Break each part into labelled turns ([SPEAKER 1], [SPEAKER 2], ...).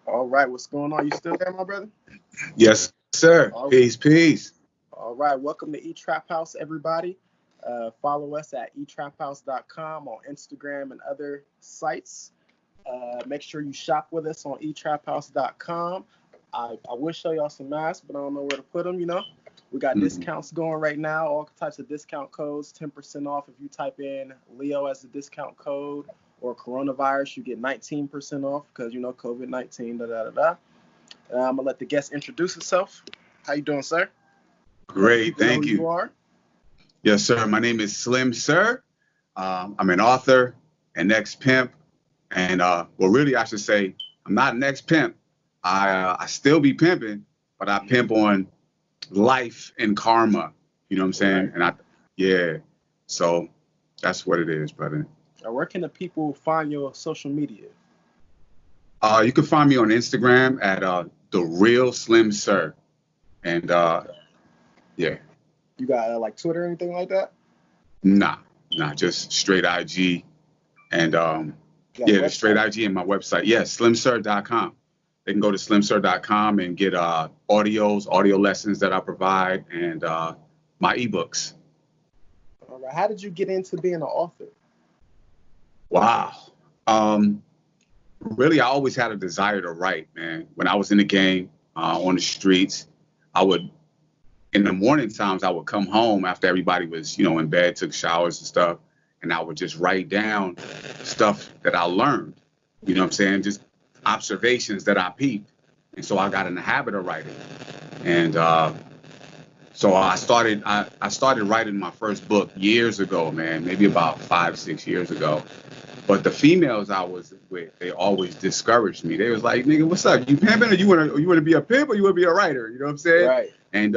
[SPEAKER 1] All right, what's going on? You still there, my brother?
[SPEAKER 2] Yes, sir.
[SPEAKER 1] All,
[SPEAKER 2] Peace, peace.
[SPEAKER 1] all right, welcome to Etrap House, everybody. Follow us at etraphousedotcom on Instagram and other sites. Make sure you shop with us on etraphousedotcom. I will show y'all some masks, but I don't know where to put them, We got
[SPEAKER 2] Mhm.
[SPEAKER 1] discounts going right now, all types of discount codes, 10% off if you type in Leo as the discount code or coronavirus, you get 19% off because, COVID-19, da-da-da-da. I'm going to let the guest introduce himself. How you doing, sir? Let
[SPEAKER 2] Great.
[SPEAKER 1] people know who
[SPEAKER 2] Thank
[SPEAKER 1] you
[SPEAKER 2] you.
[SPEAKER 1] are.
[SPEAKER 2] Yes, sir. My name is Slim Sir. I'm an author, an ex-pimp, and well, really, I should say I'm not an ex-pimp. I still be pimping, but I pimp on life and karma. You know what I'm
[SPEAKER 1] Right.
[SPEAKER 2] saying? Yeah. So that's what it is, brother.
[SPEAKER 1] Where can the people find your social media?
[SPEAKER 2] You can find me on Instagram at the real Slim Sir, and
[SPEAKER 1] Okay.
[SPEAKER 2] yeah.
[SPEAKER 1] You got like Twitter or anything like that?
[SPEAKER 2] Nah, nah, just straight IG and
[SPEAKER 1] You got a
[SPEAKER 2] yeah, the straight
[SPEAKER 1] website?
[SPEAKER 2] IG and my website. Yeah, slimsir.com. They can go to slimsir.com and get audio lessons that I provide and my ebooks.
[SPEAKER 1] All right. How did you get into being an author?
[SPEAKER 2] Wow. Um, Really, I always had a desire to write, man. When I was in the game, on the streets, I would in the morning times I would come home after everybody was, in bed, took showers and stuff, and I would just write down stuff that I learned. You know what I'm saying? Just observations that I peeped. And so I got in the habit of writing. And so I started writing my first book years ago, man, maybe about 5, 6 years ago. But the females I was with, they always discouraged me. They was like, "Nigga, what's up? You pimping, or you wanna be a pimp, or you wanna be a writer?" You know what I'm saying?
[SPEAKER 1] Right.
[SPEAKER 2] And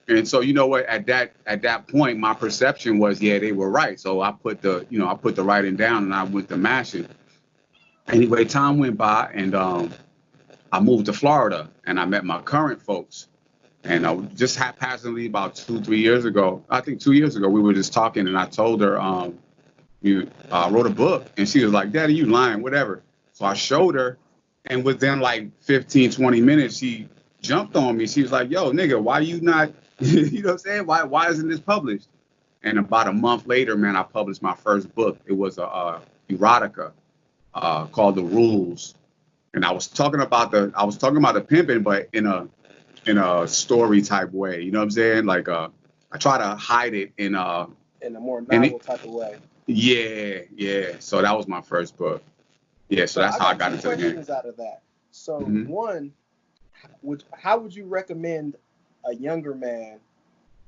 [SPEAKER 2] and so you know what? At that point, my perception was, yeah, they were right. So I put the writing down and I went to mashing. Anyway, time went by and I moved to Florida and I met my current folks. And just haphazardly about 2, 3 years ago, I think 2 years ago, we were just talking and I told her, you wrote a book, and she was like, "Daddy, you lying, whatever." So I showed her, and within like 15, 20 minutes, she jumped on me. She was like, "Yo, nigga, why you not, you know what I'm saying? Why isn't this published?" And about a month later, man, I published my first book. It was a erotica called The Rules, and I was talking about the pimping, but in a story type way. You know what I'm saying? Like I try to hide it
[SPEAKER 1] In a more
[SPEAKER 2] in
[SPEAKER 1] novel
[SPEAKER 2] it.
[SPEAKER 1] type of way.
[SPEAKER 2] Yeah, yeah. So that was my first book. Yeah, so
[SPEAKER 1] So
[SPEAKER 2] that's
[SPEAKER 1] I
[SPEAKER 2] how I
[SPEAKER 1] got
[SPEAKER 2] got
[SPEAKER 1] two
[SPEAKER 2] into the game.
[SPEAKER 1] questions out of that. So
[SPEAKER 2] Hmm.
[SPEAKER 1] one, how would you recommend a younger man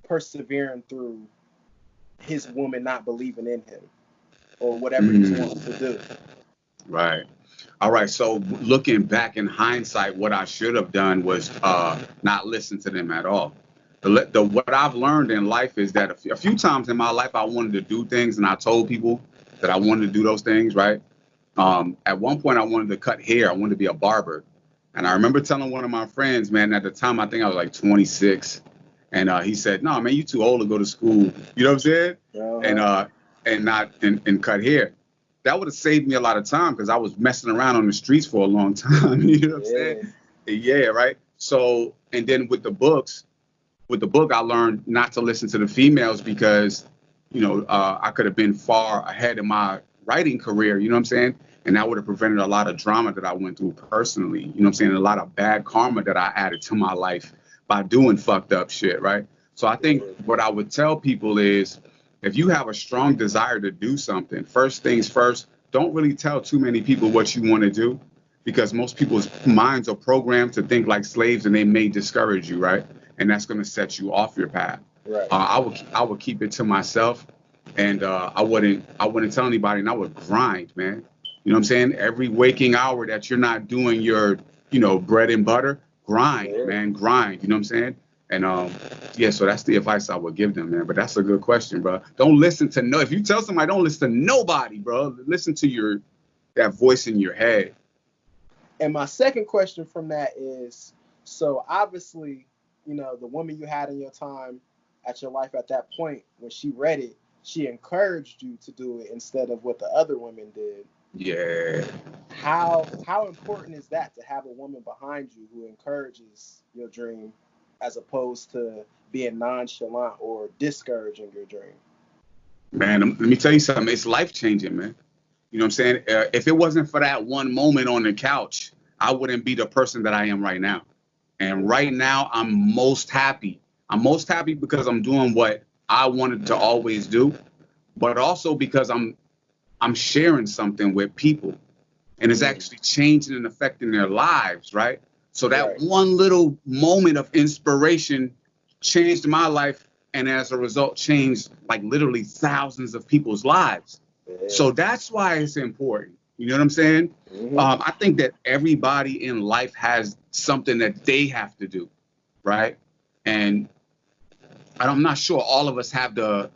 [SPEAKER 1] persevering through his woman not believing in him or whatever he's wanting to
[SPEAKER 2] Mm,
[SPEAKER 1] do?
[SPEAKER 2] right. All right. So looking back in hindsight, what I should have done was not listen to them at all. What I've learned in life is that a few times in my life I wanted to do things and I told people that I wanted to do those things, right? At one point I wanted to cut hair. I wanted to be a barber. And I remember telling one of my friends, man, at the time I think I was like 26, and he said, "No, man, you too old to go to school." You know what I'm saying? And
[SPEAKER 1] Uh-huh.
[SPEAKER 2] and cut hair. That would have saved me a lot of time because I was messing around on the streets for a long time. You know what I'm saying?
[SPEAKER 1] Yeah.
[SPEAKER 2] Yeah, right. So and then with the book, I learned not to listen to the females because, I could have been far ahead in my writing career. You know what I'm saying? And that would have prevented a lot of drama that I went through personally. You know what I'm saying? A lot of bad karma that I added to my life by doing fucked up shit, right? So I think
[SPEAKER 1] Yeah.
[SPEAKER 2] what I would tell people is if you have a strong desire to do something, first things first, don't really tell too many people what you want to do because most people's minds are programmed to think like slaves and they may discourage you, right? And that's going to set you off your path.
[SPEAKER 1] Right.
[SPEAKER 2] I would keep it to myself, and I wouldn't tell anybody, and I would grind, man. You know what I'm saying? Every waking hour that you're not doing your, bread and butter, grind,
[SPEAKER 1] Yeah.
[SPEAKER 2] man, grind. You know what I'm saying? And yeah, so that's the advice I would give them, man. But that's a good question, bro. Don't listen to no. If you tell somebody, don't listen to nobody, bro. Listen to that voice in your head.
[SPEAKER 1] And my second question from that is, so obviously, the woman you had in your time at your life at that point, when she read it, she encouraged you to do it instead of what the other women did.
[SPEAKER 2] Yeah.
[SPEAKER 1] how important is that to have a woman behind you who encourages your dream as opposed to being nonchalant or discouraging your dream?
[SPEAKER 2] Man, let me tell you something. It's life changing, man. You know what I'm saying? If it wasn't for that one moment on the couch, I wouldn't be the person that I am right now. And right now, I'm most happy. I'm most happy because I'm doing what I wanted to always do, but also because I'm sharing something with people, and it's actually changing and affecting their lives, right? So that one little moment of inspiration changed my life, and as a result, changed like literally thousands of people's lives. So that's why it's important. You know what I'm saying? I think that everybody in life has something that they have to do, right? And I'm not sure all of us have the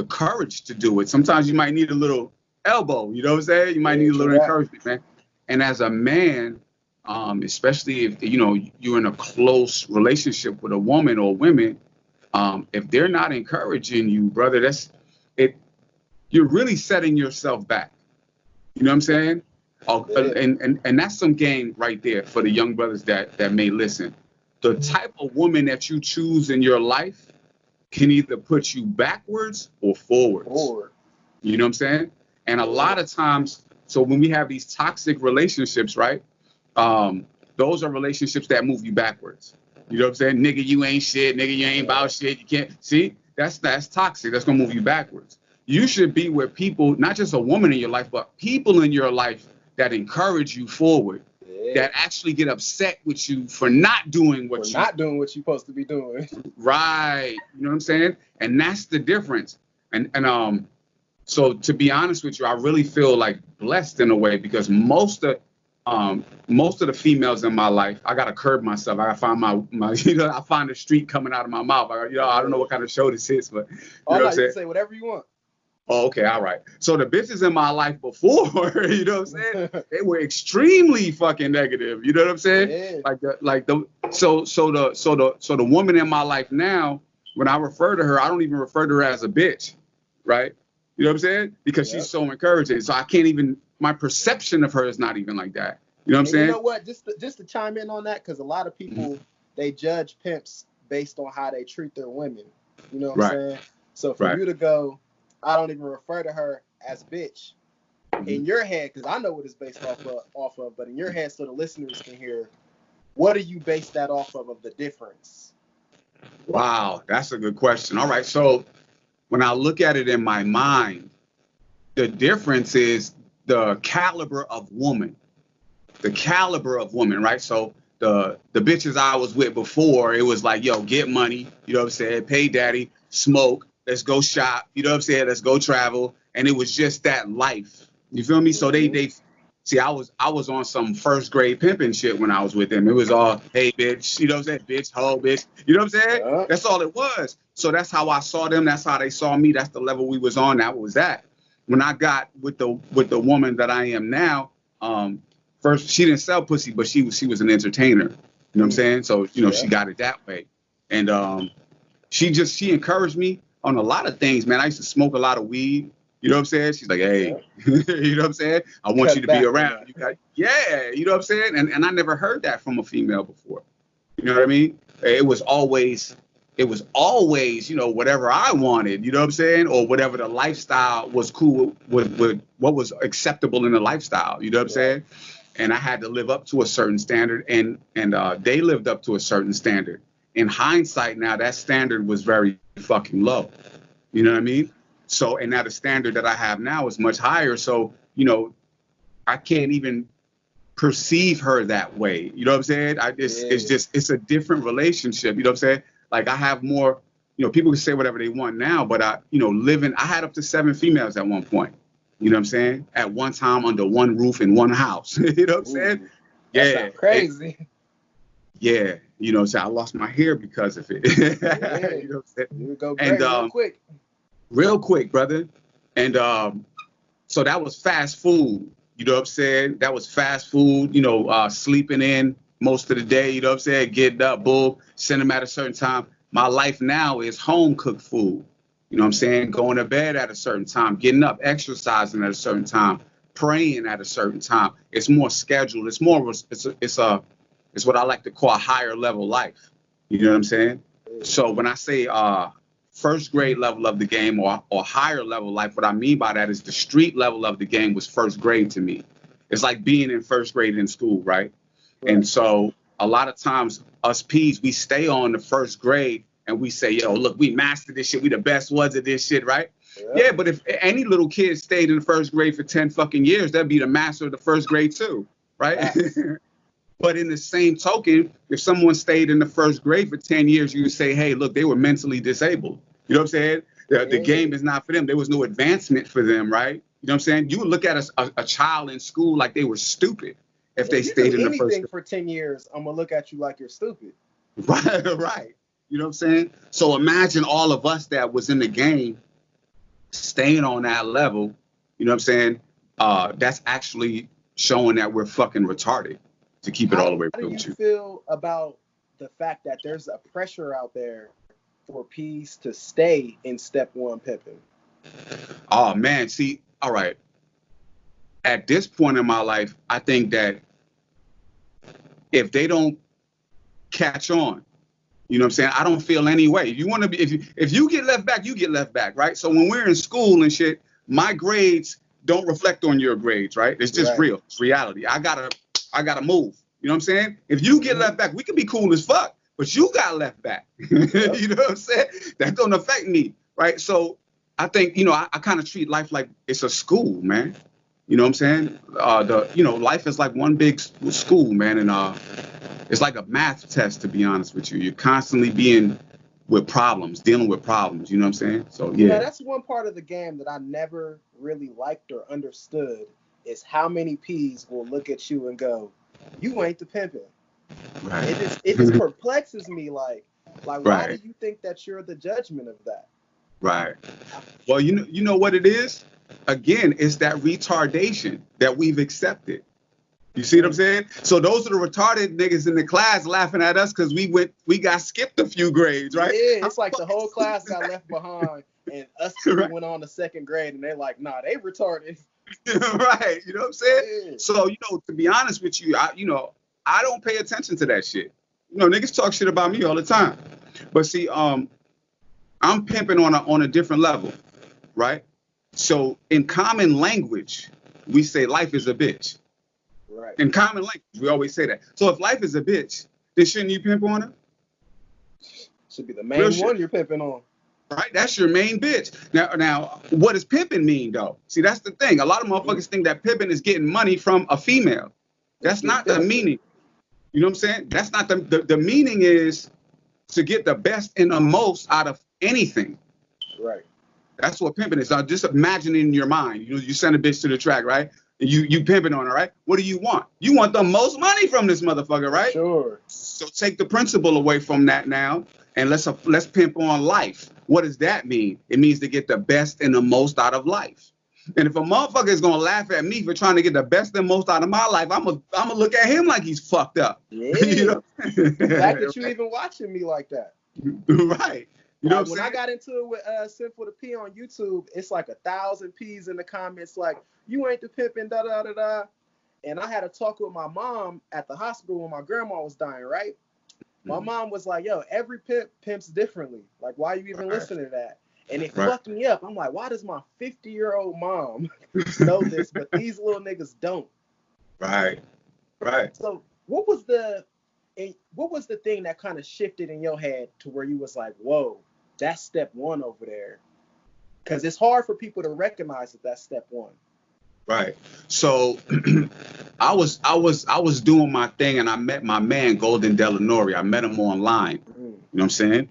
[SPEAKER 2] courage to do it. Sometimes you might need a little elbow, you know what I'm saying? You might need a little encouragement, man. And as a man, especially if you're in a close relationship with a woman or women, if they're not encouraging you, brother, that's it. You're really setting yourself back. You know what I'm saying? And that's some game right there for the young brothers that may listen. The type of woman that you choose in your life can either put you backwards or forwards. You know what I'm saying? And a lot of times, so when we have these toxic relationships, right? Those are relationships that move you backwards. You know what I'm saying? Nigga, you ain't shit. Nigga, you ain't about shit. You can't see. That's toxic. That's gonna move you backwards. You should be with people, not just a woman in your life, but people in your life that encourage you forward, that actually get upset with you for not doing what you're
[SPEAKER 1] supposed to be doing.
[SPEAKER 2] Right. You know what I'm saying? And that's the difference. And so to be honest with you, I really feel like blessed in a way, because most of the females in my life, I gotta curb myself. I gotta find my I find the street coming out of my mouth. I don't know what kind of show this is, but you know what
[SPEAKER 1] you can say whatever you want.
[SPEAKER 2] Oh, okay, all right. So the bitches in my life before, you know what I'm saying? They were extremely fucking negative. You know what I'm saying? So the woman in my life now, when I refer to her, I don't even refer to her as a bitch, right? You know what I'm saying? Because she's so encouraging. So I can't even, my perception of her is not even like that. You know what I'm saying?
[SPEAKER 1] You know what? Just to chime in on that, because a lot of people, they judge pimps based on how they treat their women. You know what I'm saying? So for you to go, I don't even refer to her as bitch in your head, because I know what it's based off of, but in your head, so the listeners can hear, what do you base that off of the difference?
[SPEAKER 2] Wow, that's a good question. All right, so when I look at it in my mind, the difference is the caliber of woman. The caliber of woman, right? So the bitches I was with before, it was like, yo, get money, you know what I'm saying? Pay daddy, smoke. Let's go shop, you know what I'm saying? Let's go travel. And it was just that life. You feel me? So they see, I was on some first grade pimping shit when I was with them. It was all, hey, bitch, you know what I'm saying? Bitch, hoe, bitch. You know what I'm saying? That's all it was. So that's how I saw them. That's how they saw me. That's the level we was on. That was that. When I got with the woman that I am now, first, she didn't sell pussy, but she was an entertainer. You know what I'm saying? So, she got it that way. And she encouraged me on a lot of things, man. I used to smoke a lot of weed. You know what I'm saying? She's like, hey, you know what I'm saying? I want you to be around. You know what I'm saying? And I never heard that from a female before. You know what I mean? It was always, whatever I wanted, you know what I'm saying? Or whatever the lifestyle was cool with what was acceptable in the lifestyle, you know what I'm saying? And I had to live up to a certain standard, and they lived up to a certain standard. In hindsight, now that standard was very fucking low. You know what I mean? So, and now the standard that I have now is much higher. So, I can't even perceive her that way. You know what I'm saying? It's a different relationship. You know what I'm saying? Like, I have more, people can say whatever they want now, but I had up to 7 females at one point. You know what I'm saying? At one time under one roof in one house. You know what I'm saying?
[SPEAKER 1] That's crazy.
[SPEAKER 2] So I lost my hair because of it. You know what I'm saying?
[SPEAKER 1] You go great,
[SPEAKER 2] real quick, brother. And so that was fast food. You know what I'm saying? That was fast food, sleeping in most of the day, you know what I'm saying? Getting up, send them at a certain time. My life now is home cooked food. You know what I'm saying? Going to bed at a certain time, getting up, exercising at a certain time, praying at a certain time. It's more scheduled. It's more, it's what I like to call a higher level life. You know what I'm saying? So when I say first grade level of the game or higher level life, what I mean by that is the street level of the game was first grade to me. It's like being in first grade in school, right? And so a lot of times us P's, we stay on the first grade and we say, yo, look, we mastered this shit. We the best ones at this shit, right? Yeah, but if any little kid stayed in the first grade for 10 fucking years, that'd be the master of the first grade too, right? But in the same token, if someone stayed in the first grade for 10 years, you would say, hey, look, they were mentally disabled. You know what I'm saying? The game is not for them. There was no advancement for them, right? You know what I'm saying? You would look at a child in school like they were stupid if they stayed in the first grade.
[SPEAKER 1] For 10 years, I'm going to look at you like you're stupid.
[SPEAKER 2] Right. You know what I'm saying? So imagine all of us that was in the game staying on that level. You know what I'm saying? That's actually showing that we're fucking retarded, to keep it all the way real.
[SPEAKER 1] How do you feel about the fact that there's a pressure out there for P's to stay in step one pimping?
[SPEAKER 2] Oh, man. See, all right. At this point in my life, I think that if they don't catch on, you know what I'm saying? I don't feel any way. You want to be, if you get left back, you get left back, right? So when we're in school and shit, my grades don't reflect on your grades, right? It's just real. It's reality. I gotta move. You know what I'm saying? If you get left back, we can be cool as fuck, but you got left back. You know what I'm saying? That don't affect me, right? So I think, you know, I kind of treat life like it's a school, man. You know what I'm saying? Life is like one big school, man, and it's like a math test, to be honest with you. You're constantly being with problems, dealing with problems. You know what I'm saying? So yeah,
[SPEAKER 1] that's one part of the game that I never really liked or understood is how many P's will look at you and go, "You ain't the pimpin'." Right. It just perplexes me. Like why do you think that you're the judgment of that?
[SPEAKER 2] Right. Well, you know what it is? Again, it's that retardation that we've accepted. You see what I'm saying? So those are the retarded niggas in the class laughing at us because we got skipped a few grades, right?
[SPEAKER 1] Yeah, it's like the whole class got left behind and us went on to second grade and they're like, nah, they retarded.
[SPEAKER 2] Right. You know what I'm saying? Yeah. So, to be honest with you, I don't pay attention to that shit. Niggas talk shit about me all the time. But see, I'm pimping on a different level, right? So in common language, we say life is a bitch. Right. In common language, we always say that. So if life is a bitch, then shouldn't you pimp on her?
[SPEAKER 1] Should be the main one you're pimping on.
[SPEAKER 2] Right? That's your main bitch. Now, what does pimping mean, though? See, that's the thing. A lot of motherfuckers think that pimping is getting money from a female. That's not the meaning. You know what I'm saying? That's not the meaning is to get the best and the most out of anything. Right. That's what pimping is. Now, just imagine in your mind. You send a bitch to the track, right? You pimping on her, right? What do you want? You want the most money from this motherfucker, right?
[SPEAKER 1] Sure.
[SPEAKER 2] So take the principle away from that now, and let's pimp on life. What does that mean? It means to get the best and the most out of life. And if a motherfucker is gonna laugh at me for trying to get the best and most out of my life, I'm gonna look at him like he's fucked up.
[SPEAKER 1] Yeah. The fact that you even watching me like that.
[SPEAKER 2] Right. You know
[SPEAKER 1] when I got into it with Sinful to P on YouTube, it's like 1,000 P's in the comments like, you ain't the pimpin', da da da da. And I had a talk with my mom at the hospital when my grandma was dying, right? My mom was like, yo, every pimp pimps differently. Like, why you even listening to that? And it fucked me up. I'm like, why does my 50-year-old mom know this, but these little niggas don't?
[SPEAKER 2] Right. Right.
[SPEAKER 1] So what was the thing that kind of shifted in your head to where you was like, whoa, that's step one over there? Because it's hard for people to recognize that that's step one.
[SPEAKER 2] Right. So I was doing my thing and I met my man Golden Delanori. I met him online. You know what I'm saying?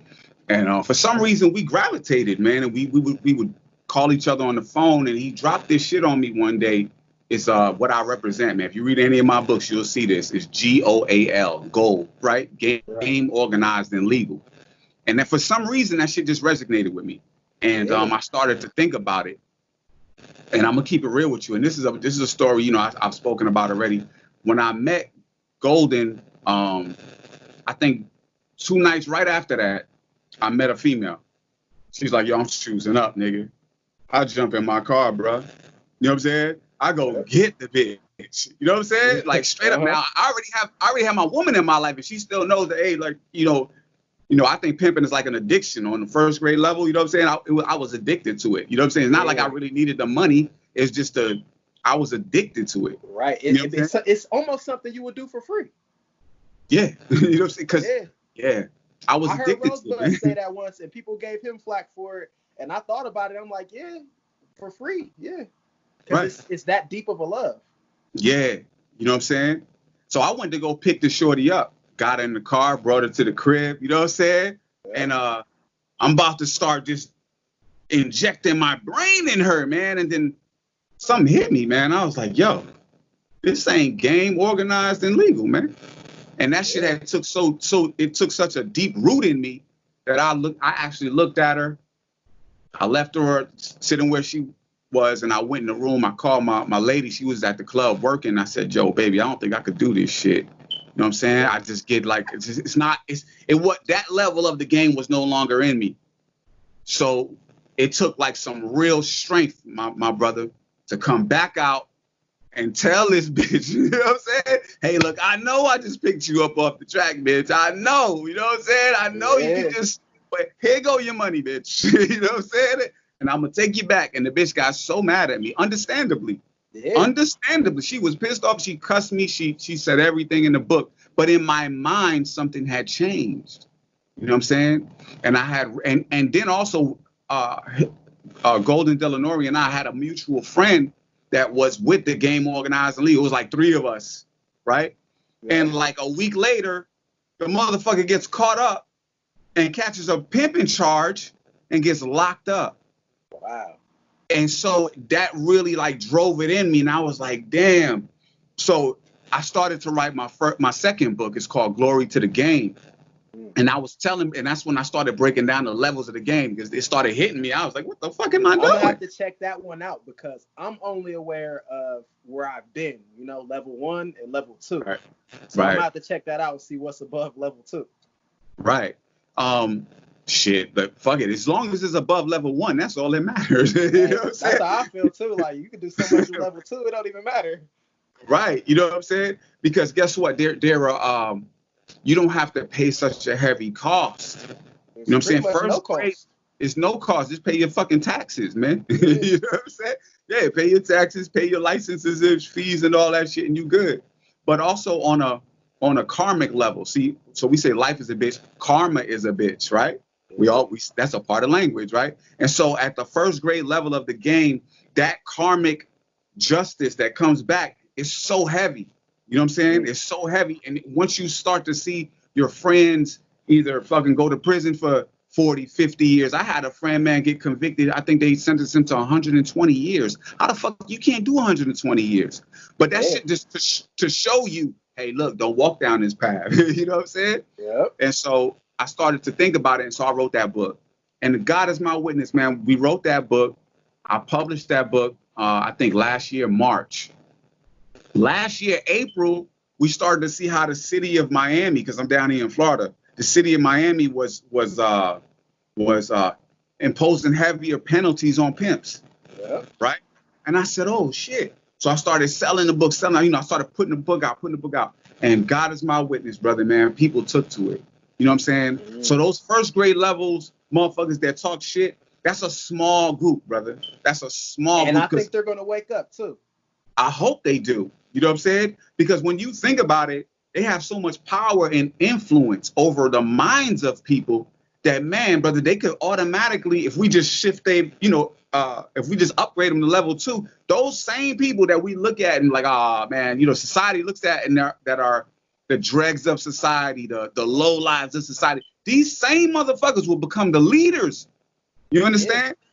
[SPEAKER 2] And for some reason we gravitated, man, and we would call each other on the phone, and he dropped this shit on me one day. It's what I represent, man. If you read any of my books, you'll see this. It's GOAL, goal, right? Game, organized, and legal. And then for some reason that shit just resonated with me. And I started to think about it. And I'm gonna keep it real with you. And this is a story, I've spoken about already. When I met Golden, I think 2 nights right after that, I met a female. She's like, yo, I'm choosing up, nigga. I jump in my car, bro. You know what I'm saying? I go get the bitch. You know what I'm saying? Like straight up. Now I already have my woman in my life, and she still knows that. Hey, like I think pimping is like an addiction on the first grade level. You know what I'm saying? I was addicted to it. You know what I'm saying? It's not like I really needed the money. It's just I was addicted to it.
[SPEAKER 1] Right. It's almost something you would do for free.
[SPEAKER 2] Yeah. You know what I'm saying? Because I was addicted to it.
[SPEAKER 1] I heard Rosebud say that once, and people gave him flack for it. And I thought about it. I'm like, yeah, for free. Yeah. Because it's that deep of a love.
[SPEAKER 2] Yeah. You know what I'm saying? So I went to go pick the shorty up. Got her in the car, brought her to the crib. You know what I'm saying? Yeah. And I'm about to start just injecting my brain in her, man. And then something hit me, man. I was like, yo, this ain't game, organized, and legal, man. And that shit had took it took such a deep root in me that I actually looked at her. I left her sitting where she was, and I went in the room. I called my lady. She was at the club working. I said, yo, baby, I don't think I could do this shit. You know what I'm saying? I just get like, that level of the game was no longer in me. So it took like some real strength, my brother, to come back out and tell this bitch, you know what I'm saying? Hey, look, I know I just picked you up off the track, bitch. I know, you know what I'm saying? I know you can just, but here go your money, bitch. You know what I'm saying? And I'm going to take you back. And the bitch got so mad at me, understandably. Yeah. Understandably. She was pissed off. She cussed me. She said everything in the book. But in my mind, something had changed. You know what I'm saying? And I had, and then also, Golden Delanori and I had a mutual friend that was with the game organized and league. It was like 3 of us, right? Yeah. And like a week later, the motherfucker gets caught up and catches a pimping charge and gets locked up.
[SPEAKER 1] Wow.
[SPEAKER 2] And so that really like drove it in me. And I was like, damn. So I started to write my second book. It's called Glory to the Game. And I was telling, and that's when I started breaking down the levels of the game because it started hitting me. I was like, what the fuck am I doing?
[SPEAKER 1] I'm gonna have to check that one out because I'm only aware of where I've been, level 1 and level 2.
[SPEAKER 2] Right.
[SPEAKER 1] So I'm gonna have to check that out and see what's above level 2.
[SPEAKER 2] Right. Shit, but fuck it. As long as it's above level 1, that's all that matters. You know what I'm saying?
[SPEAKER 1] That's how I feel too. Like you can do so much with level 2, it don't even matter.
[SPEAKER 2] Right. You know what I'm saying? Because guess what? There are you don't have to pay such a heavy cost. You know what I'm saying? First grade is no cost. Just pay your fucking taxes, man. You know what I'm saying? Yeah, pay your taxes, pay your licenses, fees, and all that shit, and you good. But also on a karmic level. See, so we say life is a bitch, karma is a bitch, right? That's a part of language, right? And so at the first grade level of the game, that karmic justice that comes back is so heavy. You know what I'm saying? It's so heavy. And once you start to see your friends either fucking go to prison for 40, 50 years. I had a friend, man, get convicted. I think they sentenced him to 120 years. How the fuck you can't do 120 years? But that shit just to show you, hey, look, don't walk down this path. You know what I'm saying?
[SPEAKER 1] Yep.
[SPEAKER 2] And so I started to think about it. And so I wrote that book. And God is my witness, man. We wrote that book. I published that book, I think last year, March. Last year, April, we started to see how the city of Miami, because I'm down here in Florida, the city of Miami was imposing heavier penalties on pimps.
[SPEAKER 1] Yeah.
[SPEAKER 2] Right. And I said, oh, shit. So I started selling the book, I started putting the book out. And God is my witness, brother, man. People took to it. You know what I'm saying? Mm-hmm. So those first grade levels, motherfuckers that talk shit, that's a small group, brother. That's a small group.
[SPEAKER 1] And I think they're going to wake up, too.
[SPEAKER 2] I hope they do. You know what I'm saying? Because when you think about it, they have so much power and influence over the minds of people that, man, brother, they could automatically, if we just shift if we just upgrade them to level 2, those same people that we look at and like, man, society looks at and that are the dregs of society, the low lives of society. These same motherfuckers will become the leaders. You understand? Yeah.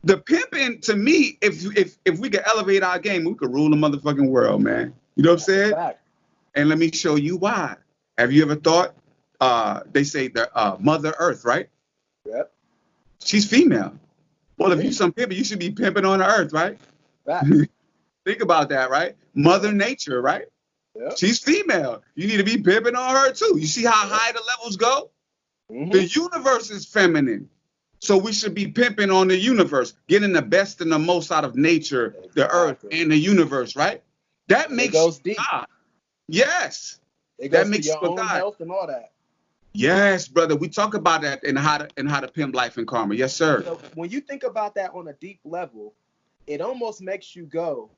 [SPEAKER 2] The pimping, to me, if we could elevate our game, we could rule the motherfucking world, man. You know what I'm saying? And let me show you why. Have you ever thought, they say the Mother Earth, right?
[SPEAKER 1] Yep.
[SPEAKER 2] She's female. Well, if you some pimping, you should be pimping on the earth, right? Think about that, right? Mother Nature, right?
[SPEAKER 1] Yep.
[SPEAKER 2] She's female. You need to be pimping on her, too. You see how high the levels go? Mm-hmm. The universe is feminine. So we should be pimping on the universe, getting the best and the most out of nature, the earth, and the universe, right? That
[SPEAKER 1] It
[SPEAKER 2] makes
[SPEAKER 1] goes
[SPEAKER 2] you
[SPEAKER 1] deep.
[SPEAKER 2] God. Yes.
[SPEAKER 1] It
[SPEAKER 2] That
[SPEAKER 1] goes to
[SPEAKER 2] makes
[SPEAKER 1] your
[SPEAKER 2] you a
[SPEAKER 1] own
[SPEAKER 2] God.
[SPEAKER 1] health and all that.
[SPEAKER 2] Yes, brother. We talk about that in how to pimp life and karma. Yes, sir.
[SPEAKER 1] So when you think about that on a deep level, it almost makes you go,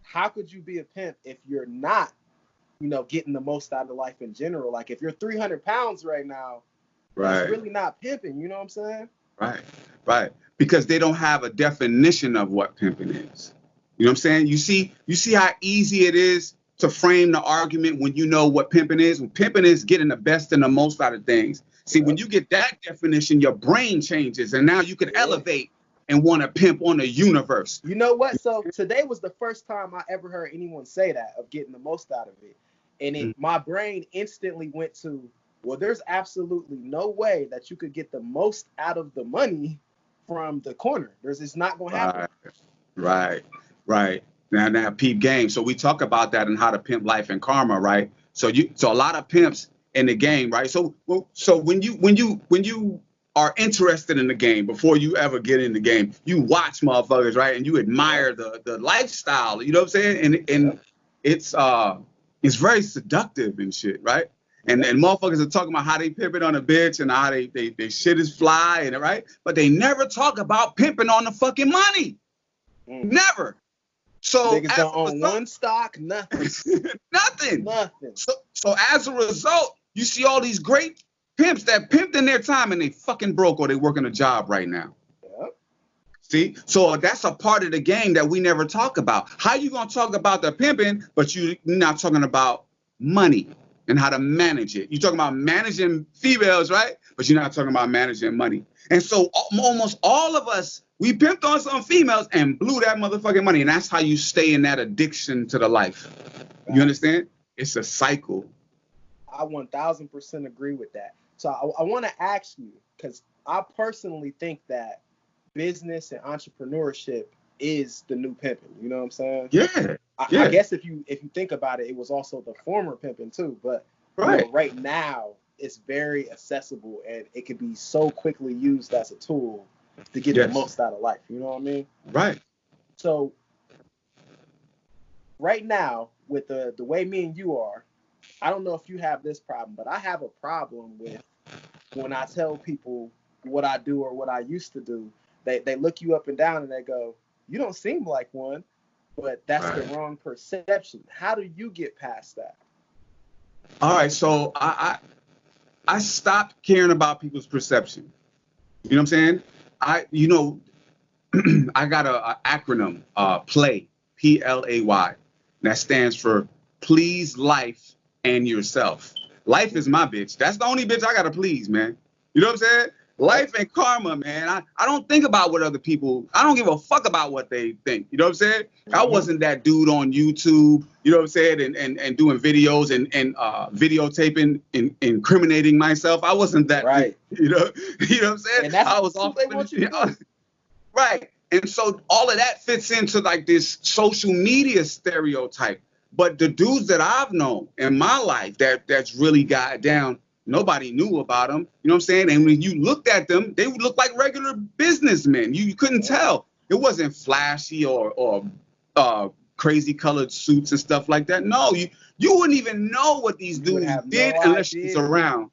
[SPEAKER 1] how could you be a pimp if you're not, getting the most out of life in general? Like if you're 300 pounds right now, that's
[SPEAKER 2] Right.
[SPEAKER 1] really not pimping. You know what I'm saying?
[SPEAKER 2] Right. Right. Because they don't have a definition of what pimping is. You know what I'm saying? You see how easy it is to frame the argument when you know what pimping is. When pimping is getting the best and the most out of things. See, when you get that definition, your brain changes, and now you can elevate and want to pimp on the universe.
[SPEAKER 1] You know what? So today was the first time I ever heard anyone say that, of getting the most out of it. And my brain instantly went to, well, there's absolutely no way that you could get the most out of the money from the corner. It's not going to happen.
[SPEAKER 2] Right. Now, peep game. So we talk about that and how to pimp life and karma, right? So a lot of pimps in the game, right? So when you are interested in the game before you ever get in the game, you watch motherfuckers, right? And you admire the lifestyle, you know what I'm saying? And it's very seductive and shit, right? And motherfuckers are talking about how they pimping on a bitch and how they shit is fly, and right? But they never talk about pimping on the fucking money. Never. So
[SPEAKER 1] niggas don't own one stock, nothing.
[SPEAKER 2] Nothing.
[SPEAKER 1] Nothing.
[SPEAKER 2] So as a result, you see all these great pimps that pimped in their time and they fucking broke or they working a job right now.
[SPEAKER 1] Yep.
[SPEAKER 2] See? So that's a part of the game that we never talk about. How you gonna talk about the pimping, but you're not talking about money and how to manage it? You're talking about managing females, right? But you're not talking about managing money. And so almost all of us, we pimped on some females and blew that motherfucking money. And that's how you stay in that addiction to the life. You understand? It's a cycle.
[SPEAKER 1] I 1000% agree with that. So I want to ask you, because I personally think that business and entrepreneurship is the new pimping. You know what I'm saying?
[SPEAKER 2] Yeah.
[SPEAKER 1] I guess if you think about it, it was also the former pimping too. But right now, it's very accessible and it can be so quickly used as a tool to get the most out of life. You know what I mean?
[SPEAKER 2] Right.
[SPEAKER 1] So right now, with the way me and you are, I don't know if you have this problem, but I have a problem with when I tell people what I do or what I used to do. They look you up and down and they go, you don't seem like one, but that's the wrong perception. How do you get past that?
[SPEAKER 2] All right, so I stopped caring about people's perception. You know what I'm saying? I got an acronym, PLAY, P-L-A-Y. That stands for please life and yourself. Life is my bitch. That's the only bitch I gotta please, man. You know what I'm saying? Life and karma, man. I don't think about what other people, I don't give a fuck about what they think. You know what I'm saying? I wasn't that dude on YouTube, you know what I'm saying, and doing videos and videotaping and incriminating myself. I wasn't that dude, you know what I'm saying?
[SPEAKER 1] And that's
[SPEAKER 2] I was
[SPEAKER 1] what they want you to do.
[SPEAKER 2] Right. And so all of that fits into like this social media stereotype. But the dudes that I've known in my life that's really got down, nobody knew about them. You know what I'm saying? And when you looked at them, they would look like regular businessmen. You couldn't tell. It wasn't flashy or crazy colored suits and stuff like that. No, you wouldn't even know what these dudes did unless you was around.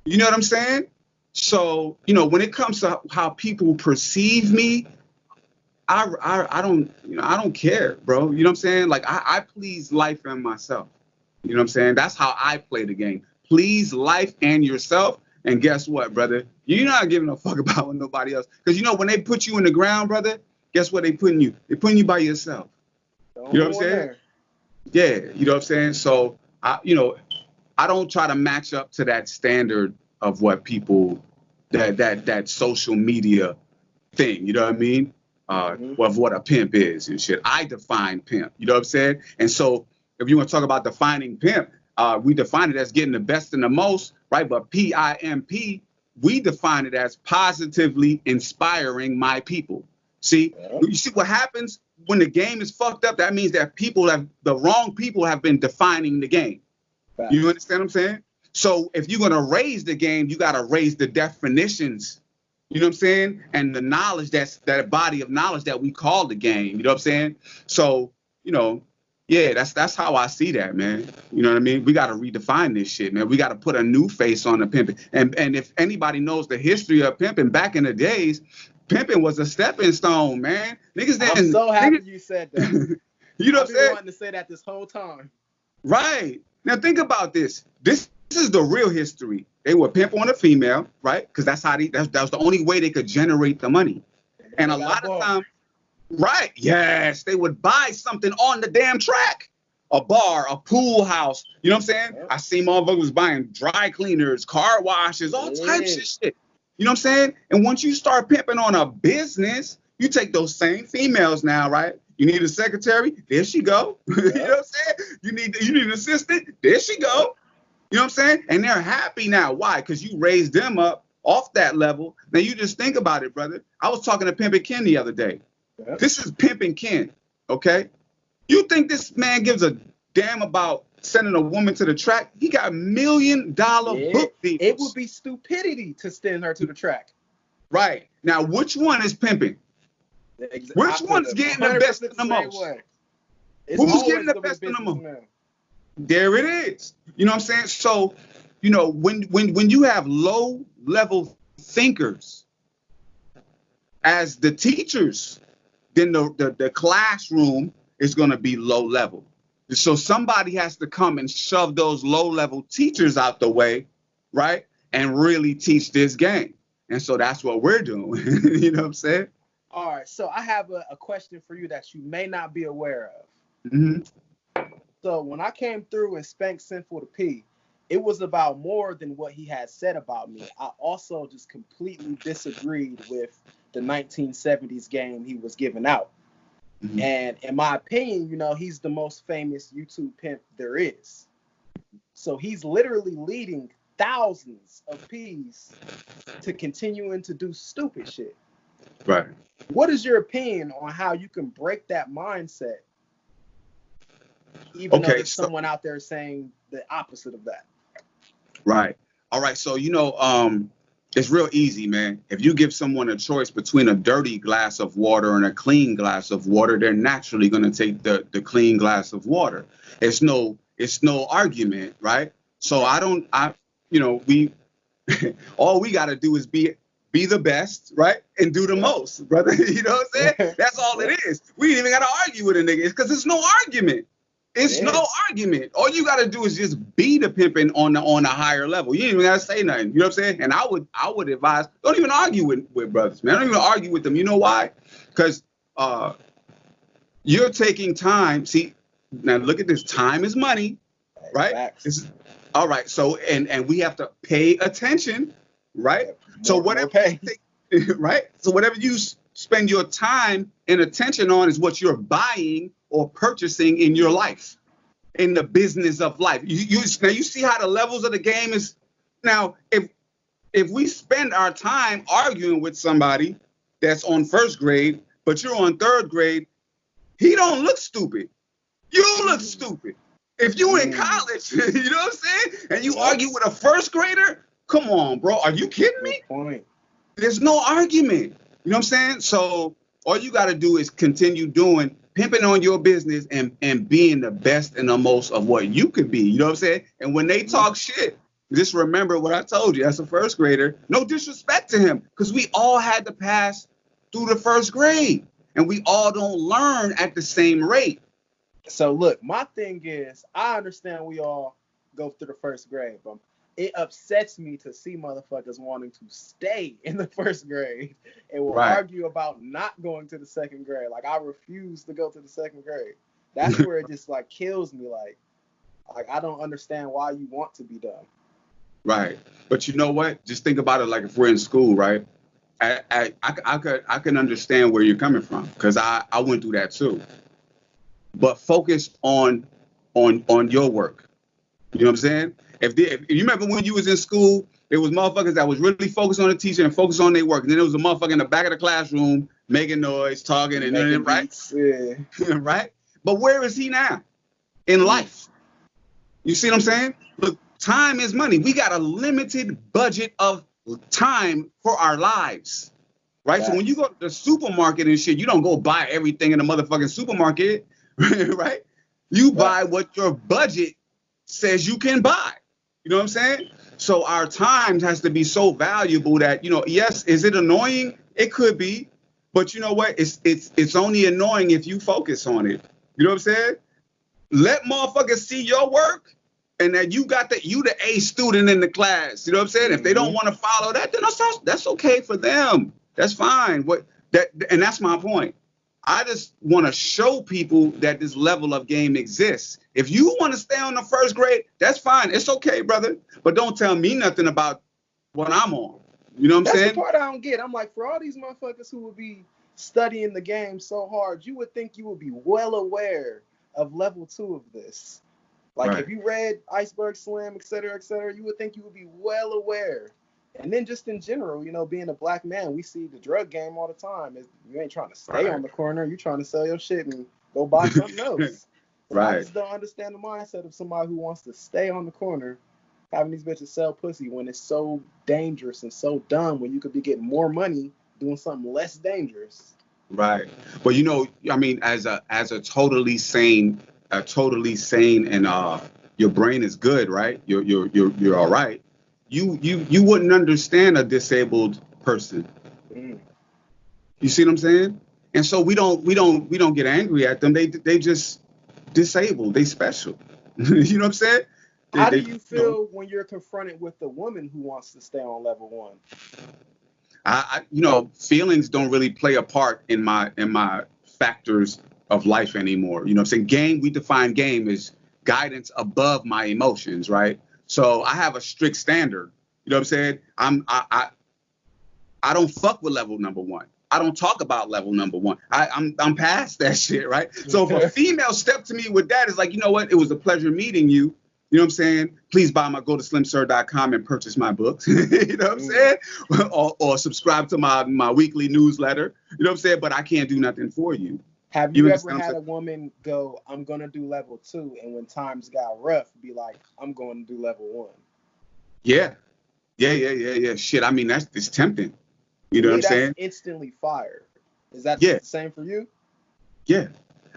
[SPEAKER 2] You know what I'm saying? So, when it comes to how people perceive me, I don't care, bro. You know what I'm saying? Like I please life and myself. You know what I'm saying? That's how I play the game. Please life and yourself. And guess what, brother? You're not giving a fuck about nobody else. Because when they put you in the ground, brother, guess what they putting you? They're putting you by yourself. You know what I'm saying? Yeah, you know what I'm saying? So I don't try to match up to that standard of what people that social media thing, you know what I mean? Of what a pimp is and shit. I define pimp, you know what I'm saying? And so if you want to talk about defining pimp, we define it as getting the best and the most, right? But P-I-M-P, we define it as positively inspiring my people. See, you see what happens when the game is fucked up? That means that the wrong people have been defining the game. You understand what I'm saying? So if you're going to raise the game, you got to raise the definitions You know what I'm saying? And the knowledge, that body of knowledge that we call the game. You know what I'm saying? So, yeah, that's how I see that, man. You know what I mean? We got to redefine this shit, man. We got to put a new face on the pimping. And if anybody knows the history of pimping, back in the days, pimping was a stepping stone, man. Niggas didn't.
[SPEAKER 1] I'm so happy you said that.
[SPEAKER 2] You know what I'm saying?
[SPEAKER 1] I've been wanting to say that this whole time.
[SPEAKER 2] Right. Now think about this. This is the real history. They would pimp on a female, right? Because that was the only way they could generate the money. And a lot of times, right? Yes, they would buy something on the damn track. A bar, a pool house. You know what I'm saying? Yep. I see motherfuckers buying dry cleaners, car washes, all types of shit. You know what I'm saying? And once you start pimping on a business, you take those same females now, right? You need a secretary, there she go. Yep. You know what I'm saying? You need an assistant, there she go. You know what I'm saying? And they're happy now. Why? Because you raised them up off that level. Now you just think about it, brother. I was talking to Pimpin' Ken the other day. Yep. This is Pimpin' Ken, okay? You think this man gives a damn about sending a woman to the track? He got $1 million book deals.
[SPEAKER 1] It would be stupidity to send her to the track.
[SPEAKER 2] Right. Now, which one is pimping? Which one's getting the best and the most? Who's getting the best and the most? There it is. You know what I'm saying? So, when you have low level thinkers as the teachers, then the classroom is going to be low level. So somebody has to come and shove those low level teachers out the way, right? And really teach this game. And so that's what we're doing. You know what I'm saying?
[SPEAKER 1] All right. So I have a question for you that you may not be aware of.
[SPEAKER 2] Mm-hmm.
[SPEAKER 1] So when I came through and spanked Sinful to P, it was about more than what he had said about me. I also just completely disagreed with the 1970s game he was giving out. Mm-hmm. And in my opinion, he's the most famous YouTube pimp there is. So he's literally leading thousands of P's to continuing to do stupid shit.
[SPEAKER 2] Right.
[SPEAKER 1] What is your opinion on how you can break that mindset? Even though there's someone out there saying the opposite of that.
[SPEAKER 2] Right. All right. So, it's real easy, man. If you give someone a choice between a dirty glass of water and a clean glass of water, they're naturally going to take the clean glass of water. It's no argument, right? So we all we got to do is be the best, right? And do the most, brother. You know what I'm saying? That's all it is. We ain't even got to argue with a nigga because it's no argument. It's no argument. All you got to do is just be the pimping on a higher level. You ain't even got to say nothing. You know what I'm saying? And I would advise, don't even argue with brothers, man. Don't even argue with them. You know why? Because you're taking time. See, now look at this. Time is money, right? All right. So, and we have to pay attention, right? So whatever, right? So whatever you spend your time and attention on is what you're buying or purchasing in your life, in the business of life. You see how the levels of the game is. Now, if we spend our time arguing with somebody that's on first grade, but you're on third grade, he don't look stupid. You look stupid. If you in college, you know what I'm saying? And you argue with a first grader, come on, bro. Are you kidding me? There's no argument. You know what I'm saying? So all you got to do is continue pimping on your business and being the best and the most of what you could be. You know what I'm saying? And when they talk shit, just remember what I told you as a first grader. No disrespect to him, because we all had to pass through the first grade and we all don't learn at the same rate.
[SPEAKER 1] So look, my thing is, I understand we all go through the first grade, but it upsets me to see motherfuckers wanting to stay in the first grade and will argue about not going to the second grade. Like, I refuse to go to the second grade. That's where it just kills me. Like I don't understand why you want to be done.
[SPEAKER 2] Right. But you know what? Just think about it. Like, if we're in school, right? I can understand where you're coming from, because I went through that too. But focus on your work. You know what I'm saying? If you remember when you was in school, there was motherfuckers that was really focused on the teacher and focused on their work. And then there was a motherfucker in the back of the classroom making noise, talking, and then right? Right? But where is he now in life? You see what I'm saying? Look, time is money. We got a limited budget of time for our lives, right?
[SPEAKER 1] Facts.
[SPEAKER 2] So when you go to the supermarket and shit, you don't go buy everything in the motherfucking supermarket, right? You buy what your budget says you can buy. You know what I'm saying? So our time has to be so valuable that, you know, yes, is it annoying? It could be, but you know what? It's only annoying if you focus on it. You know what I'm saying? Let motherfuckers see your work and that you the A student in the class. You know what I'm saying? If they don't want to follow that, then that's okay for them. That's fine. And that's my point. I just want to show people that this level of game exists. If you want to stay on the first grade, that's fine. It's okay, brother. But don't tell me nothing about what I'm on. You know what I'm saying?
[SPEAKER 1] That's the part I don't get. I'm like, for all these motherfuckers who would be studying the game so hard, you would think you would be well aware of level 2 of this. Like,
[SPEAKER 2] right.
[SPEAKER 1] If you read Iceberg Slim, et cetera, you would think you would be well aware. And then just in general, you know, being a black man, we see the drug game all the time. You ain't trying to stay on the corner. You're trying to sell your shit and go buy something else.
[SPEAKER 2] Right.
[SPEAKER 1] I just don't understand the mindset of somebody who wants to stay on the corner, having these bitches sell pussy when it's so dangerous and so dumb when you could be getting more money doing something less dangerous.
[SPEAKER 2] Right. Well, you know, I mean, as a totally sane and your brain is good, right? You're all right. You wouldn't understand a disabled person. You see what I'm saying? And so we don't get angry at them. They just disabled. They special. You know what I'm saying?
[SPEAKER 1] How do you feel when you're confronted with a woman who wants to stay on level 1?
[SPEAKER 2] You know, feelings don't really play a part in my factors of life anymore. You know what I'm saying? Game, we define game as guidance above my emotions, right? So I have a strict standard. You know what I'm saying? I don't fuck with level number 1. I don't talk about level number 1. I'm past that shit, right? So if a female step to me with that, it's like, you know what? It was a pleasure meeting you. You know what I'm saying? Please go to slimsir.com and purchase my books. You know what I'm saying? Or subscribe to my weekly newsletter. You know what I'm saying? But I can't do nothing for you.
[SPEAKER 1] Have you ever had a woman go, I'm going to do level 2, and when times got rough, be like, I'm going to do level 1?
[SPEAKER 2] Yeah. Shit, I mean, it's tempting. You know what I'm saying?
[SPEAKER 1] Instantly fire. Is that the same for you?
[SPEAKER 2] Yeah.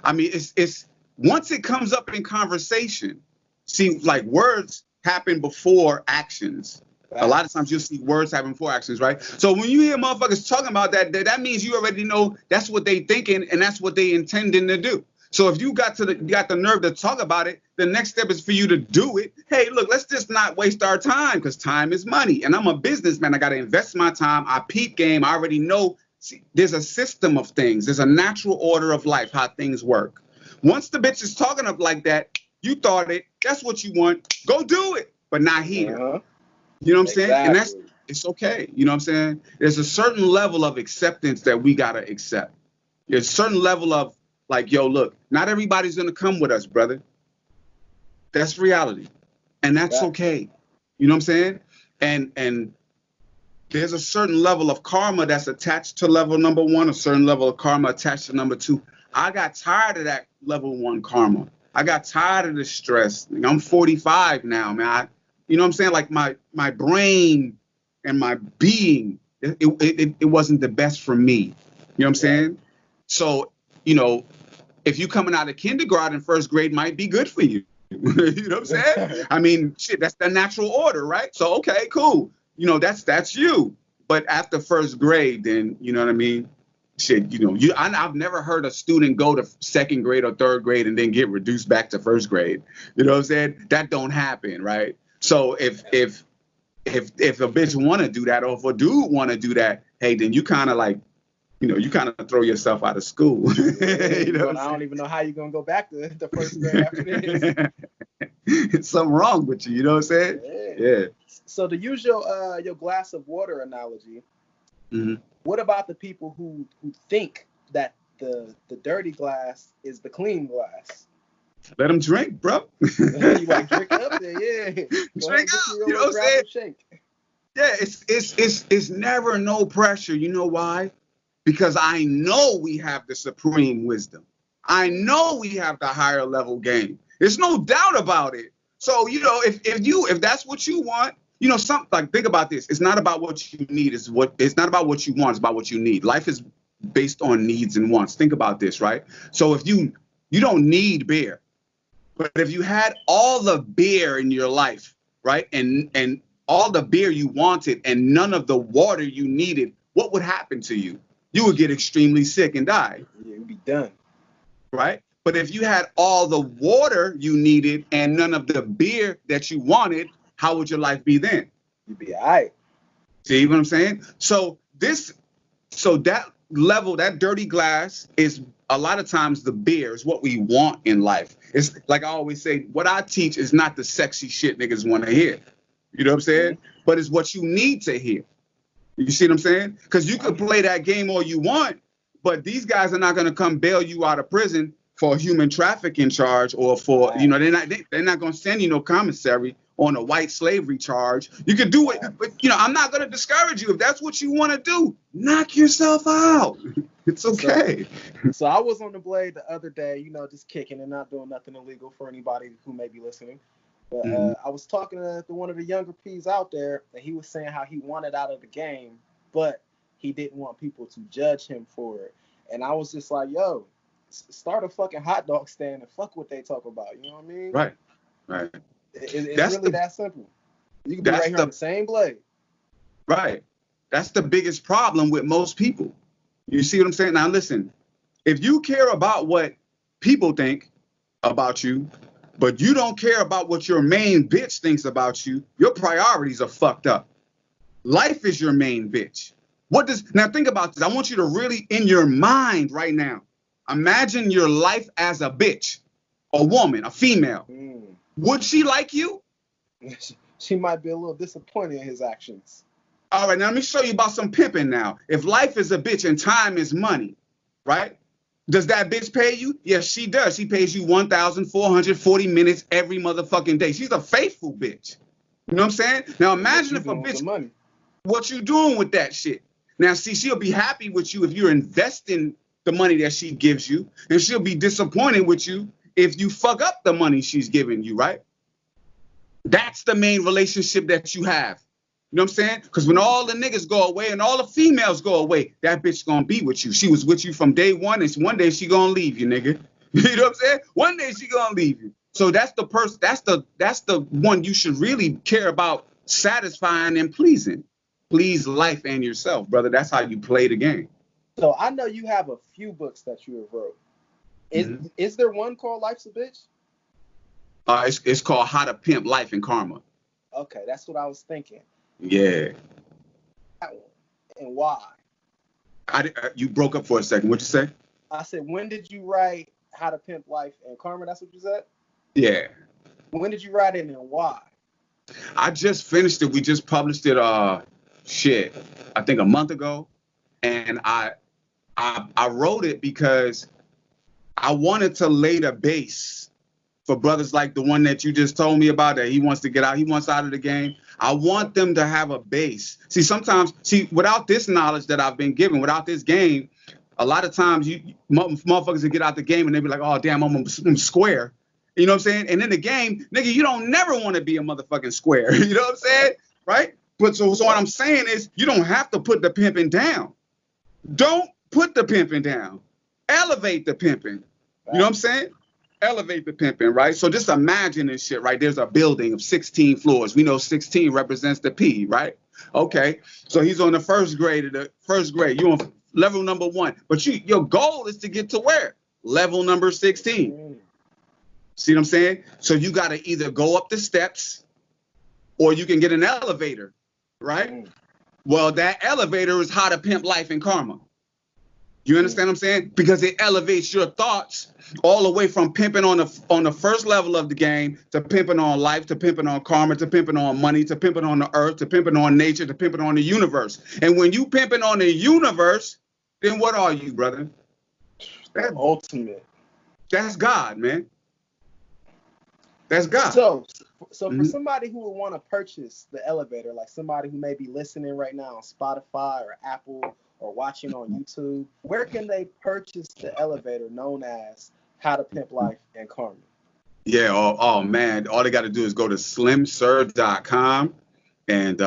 [SPEAKER 2] I mean, it's once it comes up in conversation, see, like words happen before actions. A lot of times you'll see words happen before actions, right? So when you hear motherfuckers talking about that means you already know that's what they thinking and that's what they intending to do. So if you got the nerve to talk about it, the next step is for you to do it. Hey, look, let's just not waste our time because time is money. And I'm a businessman. I got to invest my time. I peep game. I already know. See, there's a system of things. There's a natural order of life, how things work. Once the bitch is talking up like that, you thought it. That's what you want. Go do it. But not here. You know what I'm saying? And it's okay. You know what I'm saying? There's a certain level of acceptance that we got to accept. There's a certain level of like, yo, look, not everybody's going to come with us, brother. That's reality. And that's okay. You know what I'm saying? And there's a certain level of karma that's attached to level number 1, a certain level of karma attached to number 2. I got tired of that level 1 karma. I got tired of the stress. I'm 45 now, man. You know what I'm saying? Like my brain and my being, it wasn't the best for me. You know what I'm saying? So, you know, if you coming out of kindergarten, first grade might be good for you. You know what I'm saying? I mean, shit, that's the natural order, right? So, okay, cool. You know, that's you. But after first grade, then, you know what I mean? Shit, you know, I've never heard a student go to second grade or third grade and then get reduced back to first grade. You know what I'm saying? That don't happen, right? So if a bitch want to do that, or if a dude want to do that, hey, then you kind of like, you know, you kind of throw yourself out of school. You know,
[SPEAKER 1] I don't even know how you're gonna go back to the first grade after this.
[SPEAKER 2] It's something wrong with you. You know what I'm saying? Yeah.
[SPEAKER 1] So to use your glass of water analogy, what about the people who think that the dirty glass is the clean glass?
[SPEAKER 2] Let them drink, bro.
[SPEAKER 1] You like drink up there, yeah.
[SPEAKER 2] Drink up. You know what I'm saying? Yeah, it's never no pressure. You know why? Because I know we have the supreme wisdom. I know we have the higher level game. There's no doubt about it. So, you know, if that's what you want, you know, something like, think about this. It's not about what you need. It's not about what you want. It's about what you need. Life is based on needs and wants. Think about this, right? So if you don't need beer, but if you had all the beer in your life, right, and all the beer you wanted and none of the water you needed, what would happen to you? You would get extremely sick and die.
[SPEAKER 1] Yeah, you'd be done.
[SPEAKER 2] Right? But if you had all the water you needed and none of the beer that you wanted, how would your life be then?
[SPEAKER 1] You'd be all right.
[SPEAKER 2] See what I'm saying? So that level, that dirty glass is a lot of times the beer is what we want in life. It's like I always say, what I teach is not the sexy shit niggas want to hear. You know what I'm saying? Mm-hmm. But it's what you need to hear. You see what I'm saying? Because you could play that game all you want, but these guys are not going to come bail you out of prison for a human trafficking charge or for, you know, they're not going to send you no commissary on a white slavery charge. You could do it, but, you know, I'm not going to discourage you. If that's what you want to do, knock yourself out. It's okay.
[SPEAKER 1] So I was on the blade the other day, you know, just kicking and not doing nothing illegal for anybody who may be listening. But I was talking to one of the younger P's out there, and he was saying how he wanted out of the game, but he didn't want people to judge him for it. And I was just like, yo, start a fucking hot dog stand and fuck what they talk about. You know what I mean?
[SPEAKER 2] Right.
[SPEAKER 1] It's really that simple. You can be right here on the same blade.
[SPEAKER 2] Right. That's the biggest problem with most people. You see what I'm saying? Now, listen, if you care about what people think about you, but you don't care about what your main bitch thinks about you, your priorities are fucked up. Life is your main bitch. Now think about this. I want you to really, in your mind right now, imagine your life as a bitch, a woman, a female. Would she like you?
[SPEAKER 1] She might be a little disappointed in his actions.
[SPEAKER 2] All right, now let me show you about some pimping now. If life is a bitch and time is money, right? Does that bitch pay you? Yes, she does. She pays you 1,440 minutes every motherfucking day. She's a faithful bitch. You know what I'm saying? Now imagine if a bitch, what you doing with that shit? Now, see, she'll be happy with you if you're investing the money that she gives you, and she'll be disappointed with you if you fuck up the money she's giving you, right? That's the main relationship that you have. You know what I'm saying? Because when all the niggas go away and all the females go away, that bitch gonna be with you. She was with you from day one, and one day she gonna leave you, nigga. You know what I'm saying? One day she gonna leave you. So that's the person. That's the one you should really care about satisfying and pleasing. Please life and yourself, brother. That's how you play the game.
[SPEAKER 1] So I know you have a few books that you have wrote. Is there one called Life's a Bitch?
[SPEAKER 2] It's called How to Pimp Life and Karma.
[SPEAKER 1] Okay, that's what I was thinking.
[SPEAKER 2] Yeah.
[SPEAKER 1] And why?
[SPEAKER 2] You broke up for a second. What'd you say?
[SPEAKER 1] I said, when did you write How to Pimp Life and Karma? That's what you said?
[SPEAKER 2] Yeah.
[SPEAKER 1] When did you write it and why?
[SPEAKER 2] I just finished it. We just published it, I think a month ago. And I wrote it because I wanted to lay the base for brothers like the one that you just told me about, that he wants to get out. He wants out of the game. I want them to have a base. See, without this knowledge that I've been given, without this game, a lot of times motherfuckers will get out the game and they be like, oh, damn, I'm square. You know what I'm saying? And in the game, nigga, you don't never want to be a motherfucking square. You know what I'm saying? Right? But so what I'm saying is you don't have to put the pimping down. Don't put the pimping down. Elevate the pimping. You know what I'm saying? Elevate the pimping, right? So just imagine this shit, right? There's a building of 16 floors. We know 16 represents the P, right? Okay. So he's on the first grade. You're on level number 1. But your goal is to get to where? Level number 16. See what I'm saying? So you got to either go up the steps or you can get an elevator, right? Well, that elevator is How to Pimp Life and Karma. You understand what I'm saying? Because it elevates your thoughts all the way from pimping on the first level of the game to pimping on life, to pimping on karma, to pimping on money, to pimping on the earth, to pimping on nature, to pimping on the universe. And when you pimping on the universe, then what are you, brother?
[SPEAKER 1] That's ultimate.
[SPEAKER 2] That's God, man. That's God.
[SPEAKER 1] So for somebody who would want to purchase the elevator, like somebody who may be listening right now on Spotify or Apple or watching on YouTube, where can they purchase the elevator known as How to Pimp Life and Karma?
[SPEAKER 2] Yeah, oh man, all they got to do is go to slimsir.com And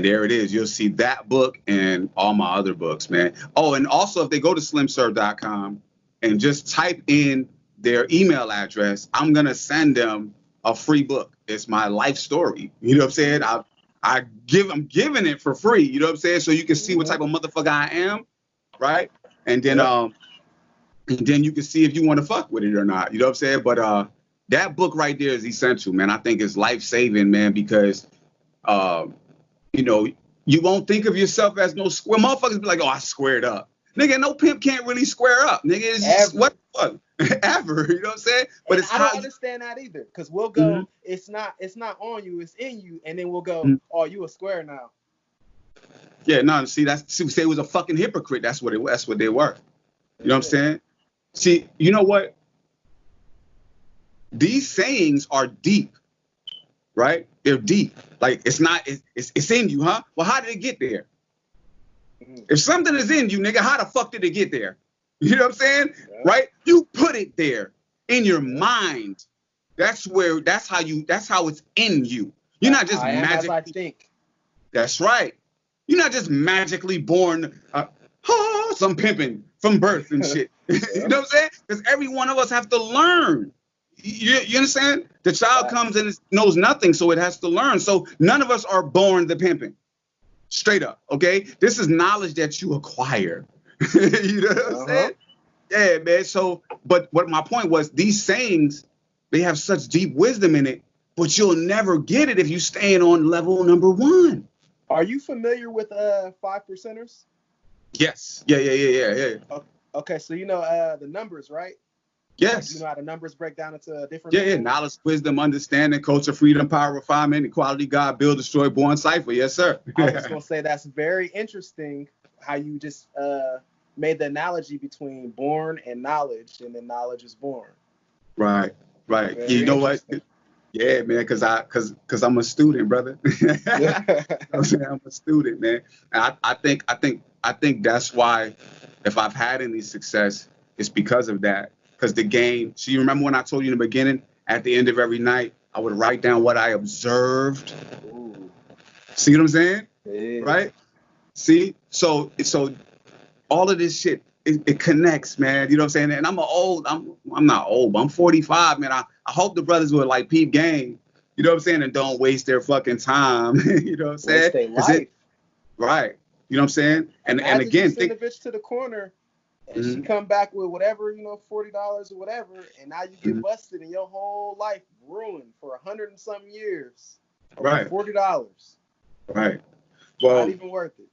[SPEAKER 2] there it is. You'll see that book and all my other books, man. Oh, and also if they go to slimsir.com and just type in their email address, I'm gonna send them a free book. It's my life story. You know what I'm saying? I'm giving it for free. You know what I'm saying? So you can see what type of motherfucker I am, right? And then you can see if you want to fuck with it or not. You know what I'm saying? But that book right there is essential, man. I think it's life saving, man, because you know, you won't think of yourself as no square. Motherfuckers be like, oh, I squared up. Nigga, no pimp can't really square up. Nigga, it's just what the fuck? Ever, you know what I'm saying? But
[SPEAKER 1] I don't understand that either, because we'll go, it's not on you, it's in you, and then we'll go, oh, you a square now.
[SPEAKER 2] Yeah, no, see, say it was a fucking hypocrite. That's what they were. You know what I'm saying? See, you know what? These sayings are deep, right? They're deep. Like it's in you, huh? Well, how did it get there? If something is in you, nigga, how the fuck did it get there? You know what I'm saying? Yeah. Right? You put it there in your mind. That's how it's in you. You're not just magically.
[SPEAKER 1] I think.
[SPEAKER 2] That's right. You're not just magically born some pimping from birth and shit. You know what I'm saying? Because every one of us have to learn. You understand? The child comes and knows nothing, so it has to learn. So none of us are born the pimping. Straight up, okay? This is knowledge that you acquire. You know what I'm saying? Yeah, man. So, but what my point was, these sayings, they have such deep wisdom in it, but you'll never get it if you staying on level number 1.
[SPEAKER 1] Are you familiar with 5%ers?
[SPEAKER 2] Yes. Yeah.
[SPEAKER 1] Okay, so you know the numbers, right?
[SPEAKER 2] Yes.
[SPEAKER 1] You know how the numbers break down into different.
[SPEAKER 2] Yeah. Knowledge, wisdom, understanding, culture, freedom, power, refinement, equality, God, build, destroy, born, cipher. Yes, sir.
[SPEAKER 1] I was gonna say that's very interesting how you just made the analogy between born and knowledge, and then knowledge is born.
[SPEAKER 2] Right. Very you know what? Yeah, man, because I'm a student, brother. I'm a student, man. And I think that's why, if I've had any success, it's because of that. Because the game. So you remember when I told you in the beginning, at the end of every night, I would write down what I observed. Ooh. See what I'm saying? Yeah. Right? See? So all of this shit, it connects, man. You know what I'm saying? And I'm not old, but I'm 45, man. I hope the brothers would like peep game. You know what I'm saying? And don't waste their fucking time. You know what I'm saying?
[SPEAKER 1] Waste their life.
[SPEAKER 2] Right. You know what I'm saying? And again,
[SPEAKER 1] you send the bitch to the corner and she come back with whatever, $40 or whatever, and now you get busted and your whole life ruined for 100 and some years.
[SPEAKER 2] Right.
[SPEAKER 1] $40.
[SPEAKER 2] Right. Well,
[SPEAKER 1] not even worth it.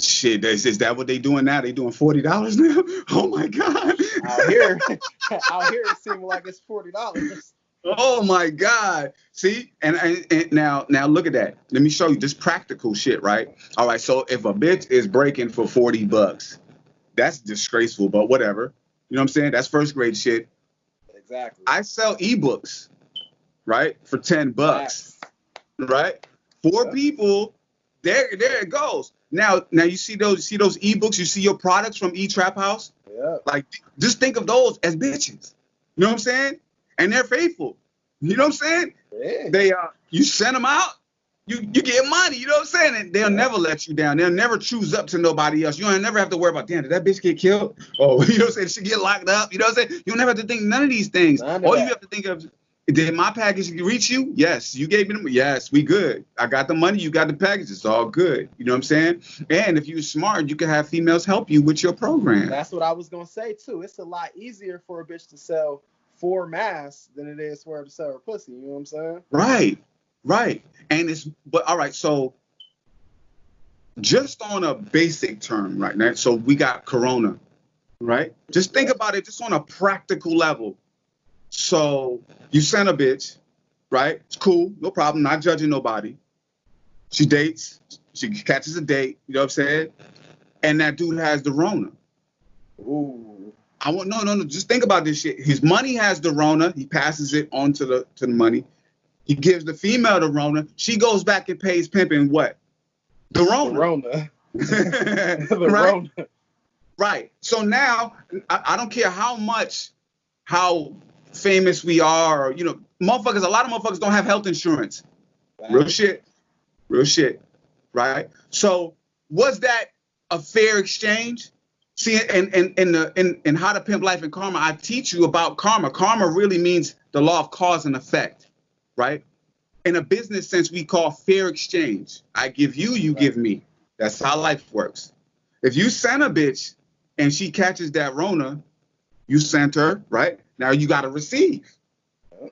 [SPEAKER 2] Shit, is that what they doing now? They doing $40 now? Oh my God.
[SPEAKER 1] Out here it seems like it's $40.
[SPEAKER 2] Oh my God. See? And now look at that. Let me show you this practical shit, right? All right, so if a bitch is breaking for $40, that's disgraceful, but whatever. You know what I'm saying? That's first grade shit.
[SPEAKER 1] Exactly.
[SPEAKER 2] I sell ebooks, right? For $10. Right? 4 people, there it goes. Now you see those ebooks, you see your products from Etrap House?
[SPEAKER 1] Yeah.
[SPEAKER 2] Like, just think of those as bitches. You know what I'm saying? And they're faithful. You know what I'm saying?
[SPEAKER 1] Yeah.
[SPEAKER 2] They you send them out, you get money, you know what I'm saying? And they'll never let you down. They'll never choose up to nobody else. You don't never have to worry about, damn, did that bitch get killed? Oh, you know what I'm saying? She get locked up. You know what I'm saying? You never have to think none of these things. All you have to think of, did my package reach you? Yes. You gave me them? Yes, we good. I got the money, you got the package. It's all good. You know what I'm saying? And if you're smart, you can have females help you with your program.
[SPEAKER 1] That's what I was going to say, too. It's a lot easier for a bitch to sell 4 masks than it is for her to sell her pussy. You know what I'm saying?
[SPEAKER 2] Right. And but all right, so just on a basic term right now, so we got Corona, right? Just think about it just on a practical level. So you send a bitch, right? It's cool, no problem, not judging nobody. She dates, she catches a date, you know what I'm saying? And that dude has the Rona.
[SPEAKER 1] Ooh.
[SPEAKER 2] No, just think about this shit. His money has the Rona, he passes it on to the money. He gives the female the Rona. She goes back and pays pimping what? The Rona.
[SPEAKER 1] The
[SPEAKER 2] right?
[SPEAKER 1] Rona.
[SPEAKER 2] Right. So now, I don't care how famous we are, or, a lot of motherfuckers don't have health insurance. Wow. Real shit. Real shit, right? So was that a fair exchange? See, in How to Pimp Life and Karma, I teach you about karma. Karma really means the law of cause and effect, right? In a business sense, we call fair exchange. I give you, you give me. That's how life works. If you send a bitch and she catches that Rona, you sent her, right? Now you got to receive,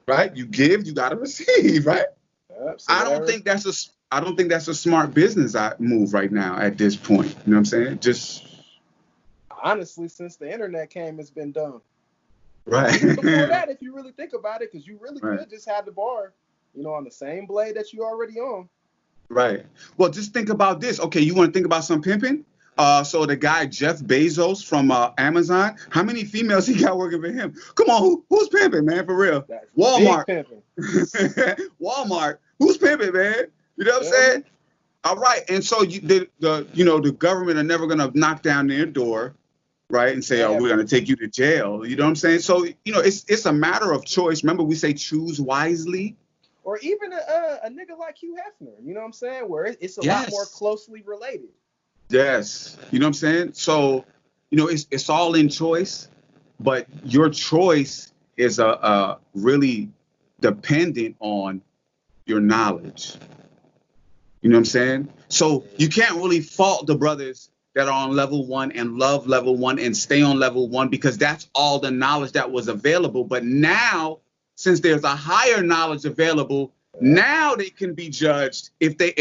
[SPEAKER 2] right? You give, you got to receive, right? I don't think that's a smart business move right now at this point. You know what I'm saying? Just
[SPEAKER 1] honestly, since the internet came, it's been done.
[SPEAKER 2] Right.
[SPEAKER 1] Even before that, if you really think about it, because you really could just have the bar, on the same blade that you already on.
[SPEAKER 2] Right. Well, just think about this. Okay, you want to think about some pimping? So the guy Jeff Bezos from Amazon, how many females he got working for him? Come on, who's pimping, man? For real?
[SPEAKER 1] That's
[SPEAKER 2] Walmart.
[SPEAKER 1] Big pimping.
[SPEAKER 2] Walmart. Who's pimping, man? You know what I'm saying? All right. And so the government are never gonna knock down their door, right, and say, "Oh, we're gonna take you to jail." You know what I'm saying? So it's a matter of choice. Remember, we say choose wisely.
[SPEAKER 1] Or even a nigga like Hugh Hefner, you know what I'm saying? Where it's a lot more closely related.
[SPEAKER 2] Yes. You know what I'm saying? So, it's all in choice, but your choice is really dependent on your knowledge. You know what I'm saying? So you can't really fault the brothers that are on level 1 and love level 1 and stay on level 1 because that's all the knowledge that was available. But now, since there's a higher knowledge available, now they can be judged if they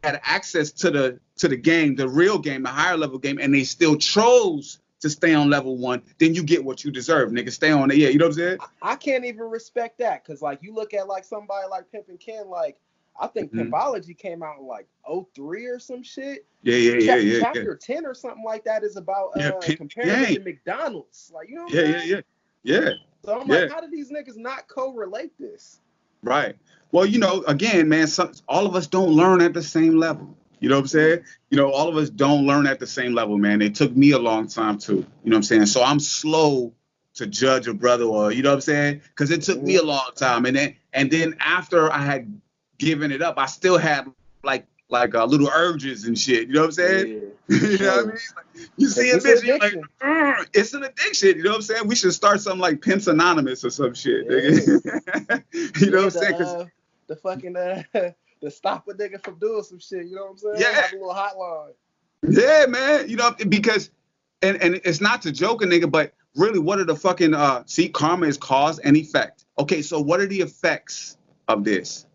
[SPEAKER 2] had access to the game, the real game, the higher level game, and they still chose to stay on level 1, then you get what you deserve, nigga. Stay on it. Yeah, you know what I'm saying?
[SPEAKER 1] I can't even respect that because, like, you look at, like, somebody like Pimpin' Ken, like, I think Pimpology came out in, like, 2003 or some shit.
[SPEAKER 2] Yeah.
[SPEAKER 1] Chapter 10 or something like that is about comparing it to McDonald's. Like, you know what I'm saying?
[SPEAKER 2] Yeah.
[SPEAKER 1] So I'm like, how do these niggas not correlate this?
[SPEAKER 2] Right. Well, again, man, all of us don't learn at the same level. You know what I'm saying? All of us don't learn at the same level, man. It took me a long time too. You know what I'm saying? So I'm slow to judge a brother, or you know what I'm saying? Because it took me a long time, and then after I had given it up, I still had like little urges and shit. You know what I'm saying? Yeah. You know what I mean? Like, you see a bitch, you're like, it's an addiction. You know what I'm saying? We should start something like Pimps Anonymous or some shit. Yeah. You know what I'm saying?
[SPEAKER 1] The fucking to stop a nigga from doing some shit. You know what I'm saying?
[SPEAKER 2] Yeah.
[SPEAKER 1] Like a little hotline.
[SPEAKER 2] Yeah, man. Because and it's not to joke a nigga, but really, what are the fucking karma is cause and effect. Okay, so what are the effects of this?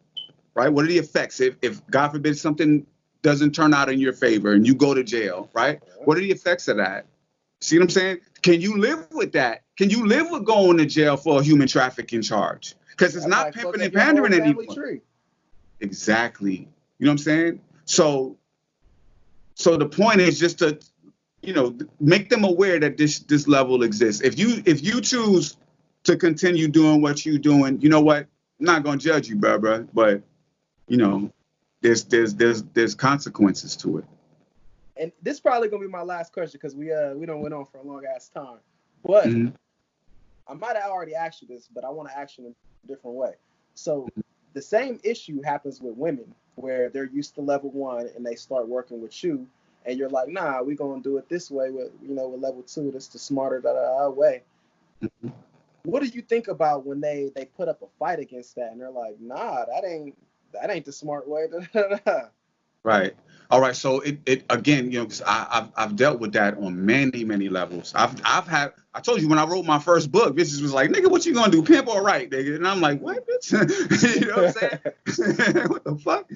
[SPEAKER 2] Right? What are the effects if God forbid something doesn't turn out in your favor and you go to jail, right? What are the effects of that? See what I'm saying? Can you live with that? Can you live with going to jail for a human trafficking charge? Because it's not pimping and pandering anymore. Exactly. You know what I'm saying? So the point is just to, make them aware that this level exists. If you choose to continue doing what you're doing, you know what? I'm not gonna judge you, bro. But there's consequences to it.
[SPEAKER 1] And this is probably gonna be my last question because we don't went on for a long ass time. But I might have already asked you this, but I want to ask you in a different way. So the same issue happens with women where they're used to level 1 and they start working with you, and you're like, nah, we're gonna do it this way with level 2. That's the smarter way. What do you think about when they put up a fight against that and they're like, nah, that ain't the smart way?
[SPEAKER 2] Right. All right. So it again, because I've dealt with that on many, many levels. I told you when I wrote my first book, bitches was like, nigga, what you gonna do? Pimp or right, nigga? And I'm like, what, bitch? You know what I'm saying? What the fuck?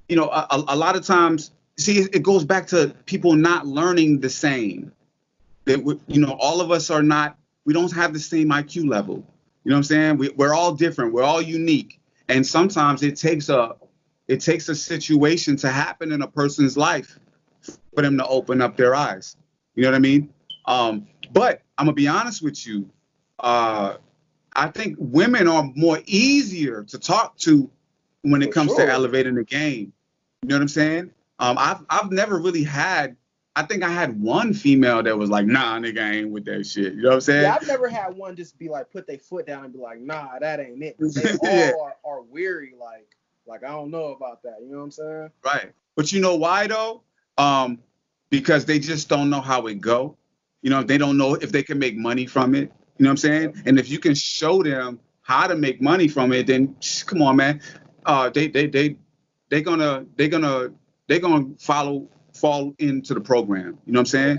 [SPEAKER 2] A lot of times, see, it goes back to people not learning the same. That all of us we don't have the same IQ level. You know what I'm saying? We're all different. We're all unique. And sometimes it takes a situation to happen in a person's life for them to open up their eyes. You know what I mean? But I'm gonna be honest with you. I think women are more easier to talk to when it comes to elevating the game. You know what I'm saying? I've never really had I think I had one female that was like, nah, nigga, I ain't with that shit. You know what I'm saying?
[SPEAKER 1] Yeah, I've never had one just be like, put their foot down and be like, nah, that ain't it. They all
[SPEAKER 2] Yeah.
[SPEAKER 1] are weary, like I don't know about that. You know what I'm saying?
[SPEAKER 2] Right. But you know why though? Because they just don't know how it go. You know, they don't know if they can make money from it. You know what I'm saying?
[SPEAKER 1] Yep.
[SPEAKER 2] And if you can show them how to make money from it, then come on, man. They're gonna fall into the program. You know what I'm saying?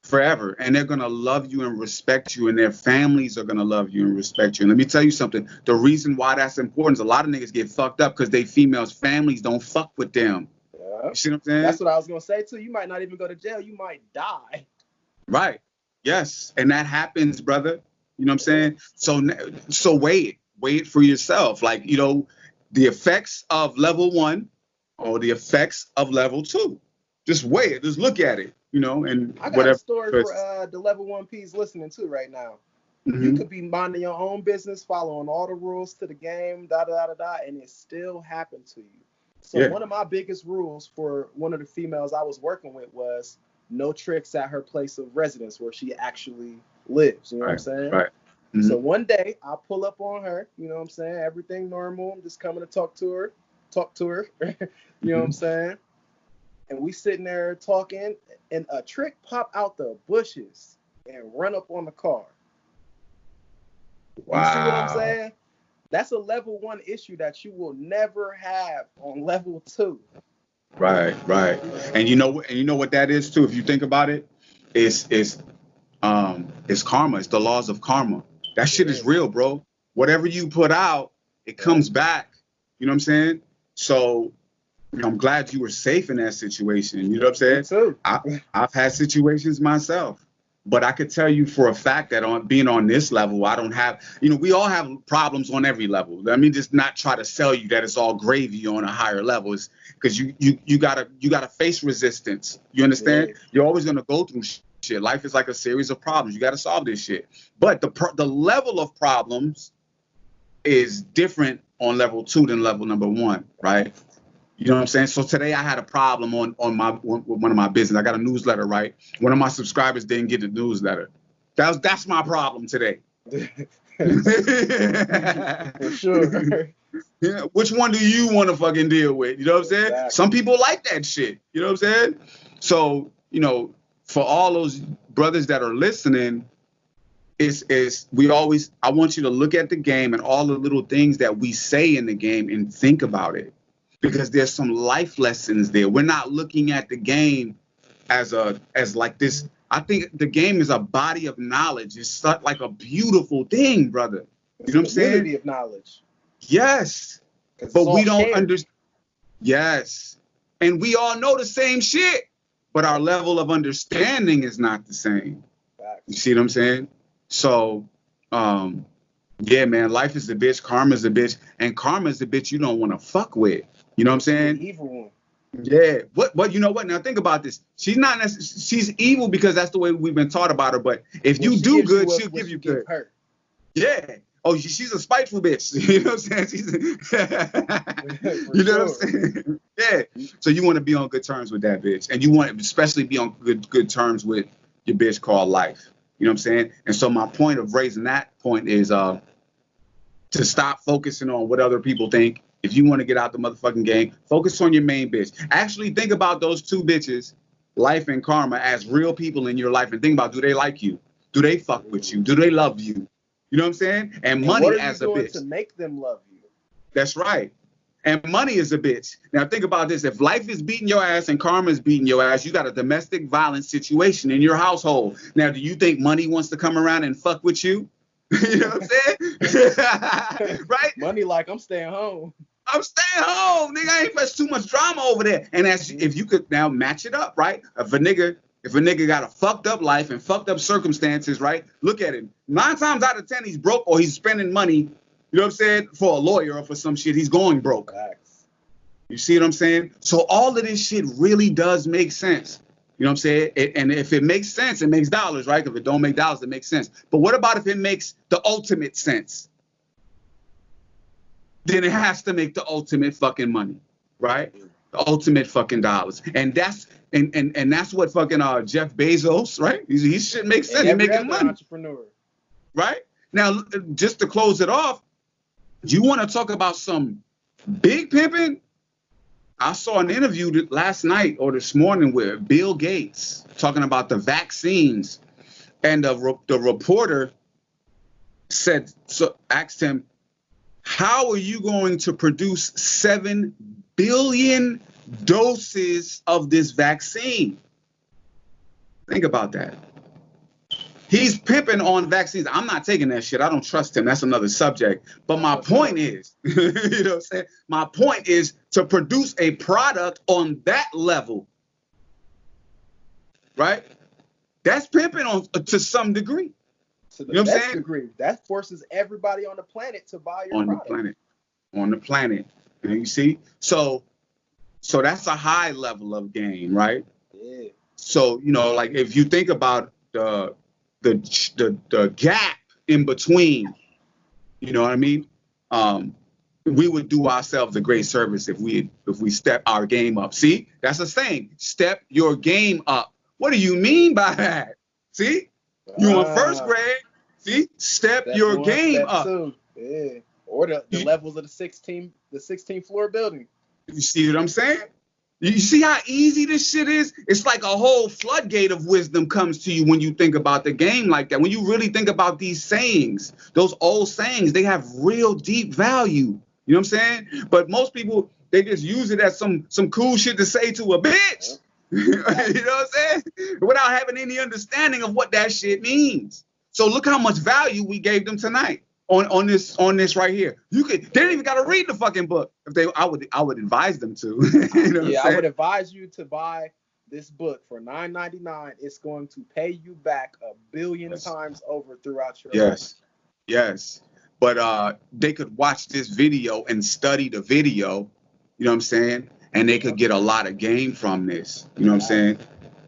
[SPEAKER 2] Forever. And they're gonna love you and respect you, and their families are gonna love you and respect you. And let me tell you something. The reason why that's important is a lot of niggas get fucked up because they females' families don't fuck with them.
[SPEAKER 1] Yeah.
[SPEAKER 2] You see what I'm saying?
[SPEAKER 1] That's what I was gonna say too. You might not even go to jail. You might die.
[SPEAKER 2] Right. Yes. And that happens, brother. You know what I'm saying? So weigh it for yourself. Like, you know, the effects of level 1 or the effects of level 2. Just weigh it. Just look at it, you know, and
[SPEAKER 1] I got
[SPEAKER 2] whatever.
[SPEAKER 1] a story for the level 1 P's listening to right now.
[SPEAKER 2] Mm-hmm.
[SPEAKER 1] You could be minding your own business, following all the rules to the game, and it still happened to you. So one of my biggest rules for one of the females I was working with was no tricks at her place of residence where she actually lives. You know what I'm saying?
[SPEAKER 2] Right. Mm-hmm.
[SPEAKER 1] So one day I pull up on her, you know what I'm saying? Everything normal. I'm just coming to talk to her. You know what I'm saying? And we sitting there talking, and a trick pop out the bushes and run up on the car.
[SPEAKER 2] Wow.
[SPEAKER 1] You see what I'm saying? That's a level 1 issue that you will never have on level 2.
[SPEAKER 2] Right. And you know what that is too. If you think about it, it's karma. It's the laws of karma. That shit is real, bro. Whatever you put out, it comes back. You know what I'm saying? So, you know, I'm glad you were safe in that situation. You know what I'm saying?
[SPEAKER 1] Me too.
[SPEAKER 2] I've had situations myself, but I could tell you for a fact that on being on this level, I don't have, you know, we all have problems on every level. Let me just not try to sell you that it's all gravy on a higher level, because you gotta face resistance. You understand? Yeah. You're always gonna go through shit. Life is like a series of problems. You got to solve this shit. But the level of problems is different on level 2 than level number 1, right? You know what I'm saying? So today I had a problem on one of my business. I got a newsletter, right? One of my subscribers didn't get the newsletter. That's my problem today.
[SPEAKER 1] For sure.
[SPEAKER 2] Yeah, which one do you want to fucking deal with? You know what I'm saying? Exactly. Some people like that shit. You know what I'm saying? So, you know, for all those brothers that are listening, I want you to look at the game and all the little things that we say in the game and think about it, because there's some life lessons there. We're not looking at the game as like this. I think the game is a body of knowledge. It's like a beautiful thing, brother. You know what I'm saying?
[SPEAKER 1] Community of knowledge.
[SPEAKER 2] Yes, but we don't understand. Yes, and we all know the same shit, but our level of understanding is not the same. You see what I'm saying? So, yeah, man, life is a bitch, karma is a bitch, and karma is the bitch you don't want to fuck with. You know what I'm saying?
[SPEAKER 1] The evil one.
[SPEAKER 2] Yeah. What? You know what? Now think about this. She's not necessarily, she's evil because that's the way we've been taught about her. But if you do good, she'll give you good. Yeah. Oh, she's a spiteful bitch. You know what I'm saying? You know what I'm saying? Yeah. So you want to be on good terms with that bitch, and you want to especially be on good terms with your bitch called life. You know what I'm saying? And so my point of raising that point is to stop focusing on what other people think. If you want to get out the motherfucking game, focus on your main bitch. Actually think about those two bitches, life and karma, as real people in your life, and think about, do they like you? Do they fuck with you? Do they love you? You know what I'm saying? And money as a bitch.
[SPEAKER 1] What are you doing to make them love you?
[SPEAKER 2] That's right. And money is a bitch. Now think about this. If life is beating your ass and karma is beating your ass, you got a domestic violence situation in your household. Now, do you think money wants to come around and fuck with you? You know what I'm saying? Right?
[SPEAKER 1] Money like, I'm staying home.
[SPEAKER 2] I'm staying home, nigga. I ain't pressed too much drama over there. And if you could now match it up, right? If a nigga got a fucked up life and fucked up circumstances, right? Look at him. 9 times out of 10, he's broke or he's spending money, you know what I'm saying, for a lawyer or for some shit. He's going broke.
[SPEAKER 1] Facts.
[SPEAKER 2] You see what I'm saying? So all of this shit really does make sense. You know what I'm saying? And if it makes sense, it makes dollars, right? If it don't make dollars, it makes sense. But what about if it makes the ultimate sense? Then it has to make the ultimate fucking money, right? The ultimate fucking dollars. And that's And that's what fucking Jeff Bezos, right? He shit makes sense. He's making money.
[SPEAKER 1] Entrepreneur.
[SPEAKER 2] Right? Now, just to close it off, you want to talk about some big pimping? I saw an interview last night or this morning with Bill Gates talking about the vaccines, and the reporter asked him, how are you going to produce 7 billion doses of this vaccine? Think about that. He's pimping on vaccines. I'm not taking that shit. I don't trust him. That's another subject. But my point is, you know what I'm saying? My point is to produce a product on that level, right? That's pimping on to some degree.
[SPEAKER 1] To the best degree. That forces everybody on the planet to buy your product.
[SPEAKER 2] On the planet. And you see? So that's a high level of game, right?
[SPEAKER 1] Yeah.
[SPEAKER 2] So, you know, like if you think about the gap in between, you know what I mean? We would do ourselves a great service if we step our game up. See, that's the saying. Step your game up. What do you mean by that? See, you in first grade. See, step your game up.
[SPEAKER 1] Yeah. Or the levels of the 16th floor building.
[SPEAKER 2] You see what I'm saying? You see how easy this shit is? It's like a whole floodgate of wisdom comes to you when you think about the game like that. When you really think about these sayings, those old sayings, they have real deep value. You know what I'm saying? But most people, they just use it as some cool shit to say to a bitch. You know what I'm saying? Without having any understanding of what that shit means. So look how much value we gave them tonight on this right here. They didn't even gotta read the fucking book. I would advise them to. You know
[SPEAKER 1] I would advise you to buy this book for $9.99. It's going to pay you back 1 billion times over throughout your life.
[SPEAKER 2] Yes. But they could watch this video and study the video, you know what I'm saying? And they could get a lot of game from this. You know what I'm saying?